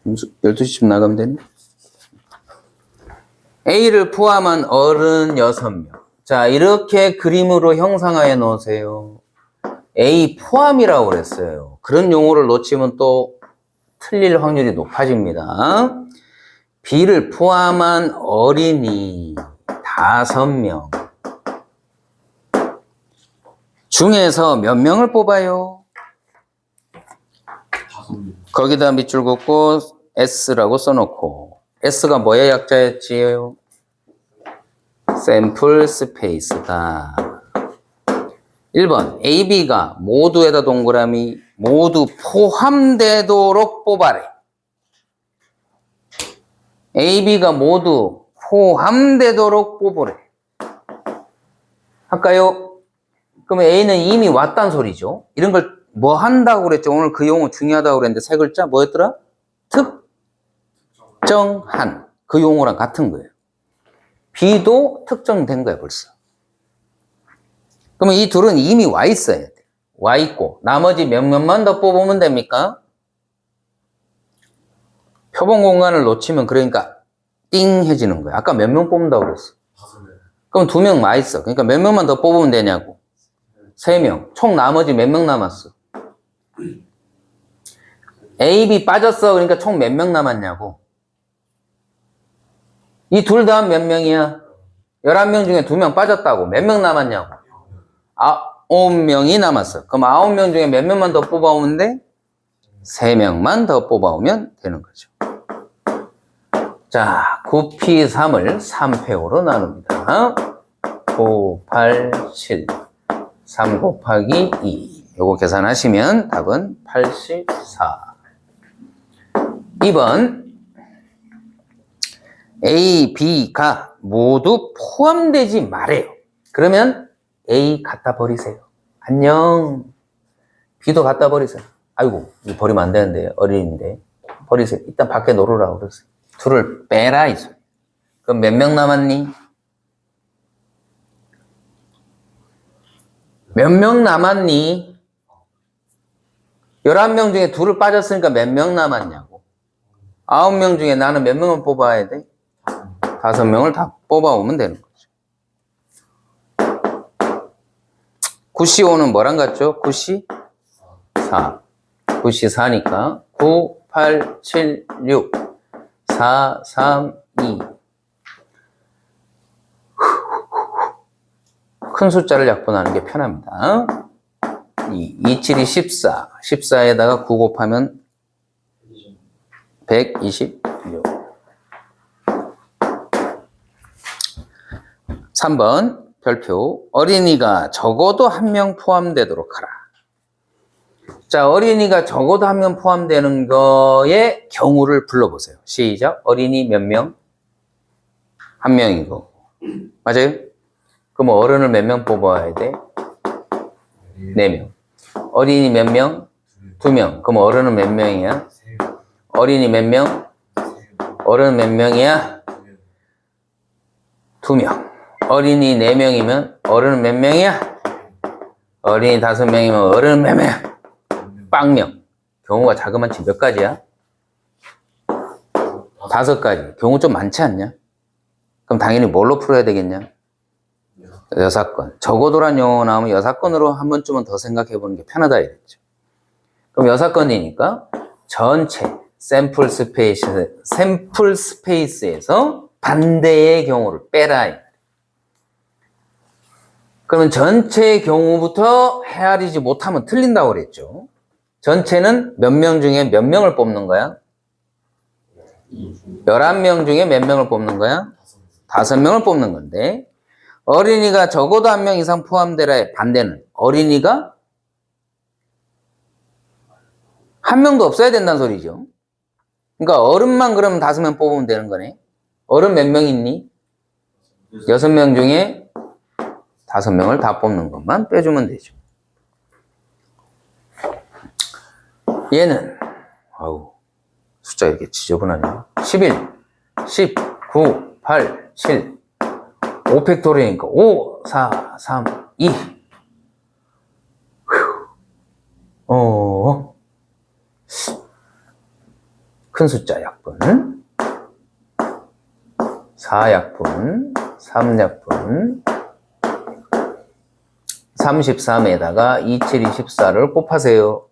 무슨 12시쯤 나가면 되네. A를 포함한 어른 6명. 자, 이렇게 그림으로 형상화해 놓으세요. A 포함이라고 그랬어요. 그런 용어를 놓치면 또 틀릴 확률이 높아집니다. B를 포함한 어린이 5명 중에서 몇 명을 뽑아요? 5명. 거기다 밑줄 긋고 S라고 써놓고 S가 뭐의 약자였지요? 샘플 스페이스다. 1번 A, B가 모두에다 동그라미 모두 포함되도록 뽑아래. A, B가 모두 포함되도록 뽑으래. 할까요? 그러면 A는 이미 왔단 소리죠. 이런 걸 뭐 한다고 그랬죠? 오늘 그 용어 중요하다고 그랬는데 세 글자 뭐였더라? 특정한. 그 용어랑 같은 거예요. B도 특정된 거야 벌써. 그러면 이 둘은 이미 와 있어야 돼. 와 있고 나머지 몇 명만 더 뽑으면 됩니까? 표본 공간을 놓치면 그러니까 띵 해지는 거야. 아까 몇 명 뽑는다고 그랬어? 5명. 그럼 2명 와 있어. 그러니까 몇 명만 더 뽑으면 되냐고. 3명. 총 나머지 몇 명 남았어? A, B 빠졌어. 그러니까 총 몇 명 남았냐고. 이 둘 다 몇 명이야? 11명 중에 2명 빠졌다고. 몇 명 남았냐고. 9명이 남았어. 그럼 9명 중에 몇 명만 더 뽑아오면 돼? 3명만 더 뽑아오면 되는 거죠. 자, 9P3을 3팩으로 나눕니다. 9, 8, 7, 3 곱하기 2. 요거 계산하시면 답은 84. 2번 A, B가 모두 포함되지 말아요. 그러면 A 갖다 버리세요. 안녕. B도 갖다 버리세요. 아이고, 이거 버리면 안 되는데 어린인데 버리세요. 일단 밖에 놀으라고 그랬어요. 둘을 빼라 이 소리. 그럼 몇 명 남았니? 몇 명 남았니? 11명 중에 둘을 빠졌으니까 몇 명 남았냐고. 9명 중에 나는 몇 명을 뽑아야 돼? 5명을 다 뽑아오면 되는 거죠. 9C5는 뭐랑 같죠? 9C? 4. 9C 4니까 9, 8, 7, 6, 4, 3, 2. 큰 숫자를 약분하는 게 편합니다. 2, 2, 7이 14. 14에다가 9 곱하면 126. 3번 별표. 어린이가 적어도 1명 포함되도록 하라. 자, 어린이가 적어도 1명 포함되는 거의 경우를 불러보세요. 시작. 어린이 몇 명? 1명이고. 맞아요? 그럼 어른을 몇 명 뽑아야 돼? 4명. 어린이 몇 명? 2명. 그럼 어른은 몇 명이야? 어린이 몇 명? 어른 몇 명이야? 2명. 어린이 4명이면 어른은 몇 명이야? 어린이 5명이면 어른은 몇 명? 빵명. 경우가 자그만치 몇 가지야? 5가지. 경우 좀 많지 않냐? 그럼 당연히 뭘로 풀어야 되겠냐? 여사건. 적어도란 용어 나오면 여사건으로 한 번쯤은 더 생각해 보는 게 편하다 이랬죠. 그럼 여사건이니까 전체 샘플 스페이스에서 반대의 경우를 빼라. 그러면 전체의 경우부터 헤아리지 못하면 틀린다고 그랬죠. 전체는 몇 명 중에 몇 명을 뽑는 거야? 11명 중에 몇 명을 뽑는 거야? 5명을 뽑는 건데, 어린이가 적어도 1명 이상 포함되라의 반대는 어린이가 한 명도 없어야 된다는 소리죠. 그러니까 어른만 그러면 5명 뽑으면 되는 거네. 어른 몇 명 있니? 6명 중에 5명을 다 뽑는 것만 빼주면 되죠. 얘는 숫자 이렇게 지저분하냐? 11, 10, 9, 8, 7, 5팩토리니까 5, 4, 3, 2. 큰 숫자 약분, 4약분, 3약분, 33에다가 27, 24를 곱하세요.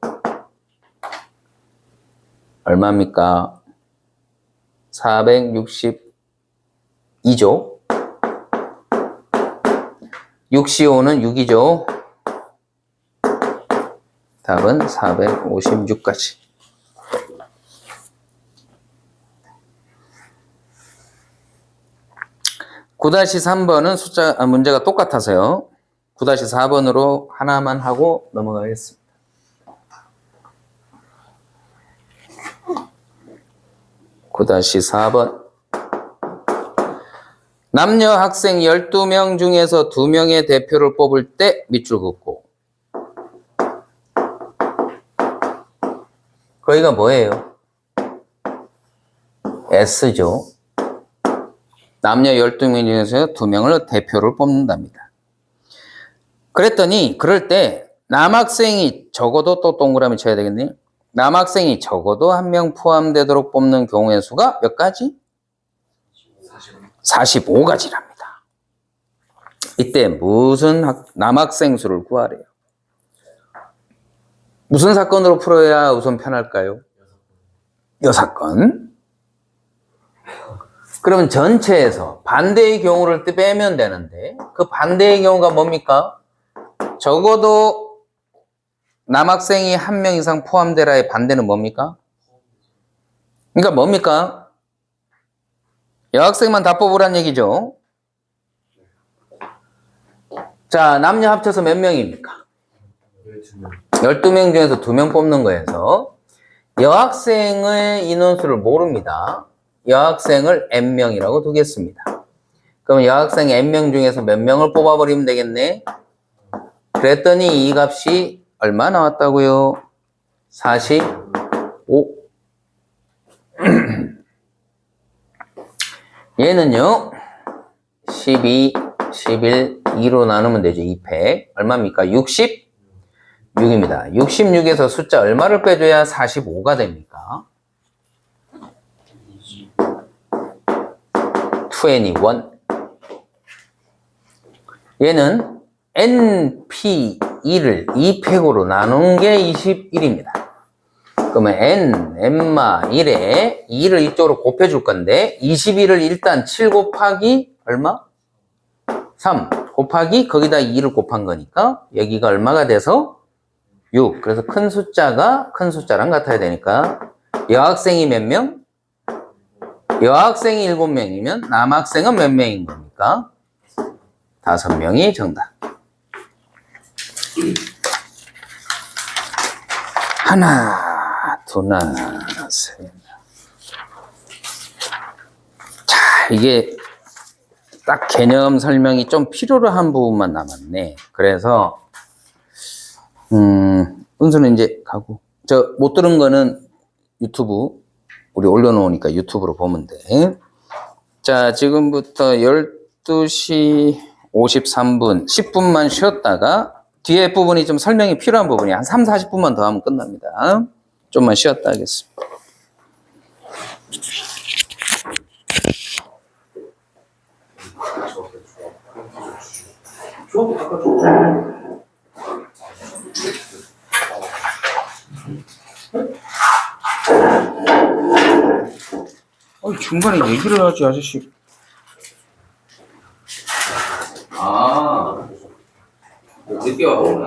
얼마입니까? 462죠. 6C5는 6이죠. 답은 456까지. 9-3번은 문제가 똑같아서요. 9-4번으로 하나만 하고 넘어가겠습니다. (9-4번) 남녀 학생 12명 중에서 2명의 대표를 뽑을 때 밑줄 긋고, 거기가 뭐예요? S죠. 남녀 12명 중에서 2명을 대표를 뽑는답니다. 그랬더니 그럴 때 남학생이 적어도, 또 동그라미 쳐야 되겠네요. 남학생이 적어도 1명 포함되도록 뽑는 경우의 수가 몇 가지? 45가지랍니다. 이때 무슨 남학생 수를 구하래요? 무슨 사건으로 풀어야 우선 편할까요? 여사건. 그러면 전체에서 반대의 경우를 빼면 되는데, 그 반대의 경우가 뭡니까? 적어도 남학생이 1명 이상 포함되라의 반대는 뭡니까? 그러니까 뭡니까? 여학생만 다 뽑으란 얘기죠. 자, 남녀 합쳐서 몇 명입니까? 12명 중에서 2명 뽑는 거에서 여학생의 인원수를 모릅니다. 여학생을 N명이라고 두겠습니다. 그럼 여학생 N명 중에서 몇 명을 뽑아버리면 되겠네? 그랬더니 이 값이 얼마 나왔다고요? 45. 얘는요, 12, 11, 2로 나누면 되죠. 2팩. 얼마입니까? 66입니다. 66에서 숫자 얼마를 빼줘야 45가 됩니까? 21. 얘는 NP2를 2팩으로 나눈 게 21입니다. 그러면 N마 1에 2를 이쪽으로 곱해줄 건데 21을 일단 7 곱하기 얼마? 3 곱하기 거기다 2를 곱한 거니까 여기가 얼마가 돼서 6. 그래서 큰 숫자가 큰 숫자랑 같아야 되니까 여학생이 몇 명? 여학생이 7명이면 남학생은 몇 명인 겁니까? 5명이 정답. 하나, 둘, 셋. 자, 이게 딱 개념 설명이 좀 필요로 한 부분만 남았네. 그래서 은수는 이제 가고, 저 못 들은 거는 유튜브 우리 올려놓으니까 유튜브로 보면 돼. 자, 지금부터 12시 53분 10분만 쉬었다가 뒤에 부분이 좀 설명이 필요한 부분이 한 3, 40분만 더 하면 끝납니다. 좀만 쉬었다 하겠습니다. 저거 아까 좀. 중간에 얘기를 하지, 아저씨. 아, 늦게 왔구나.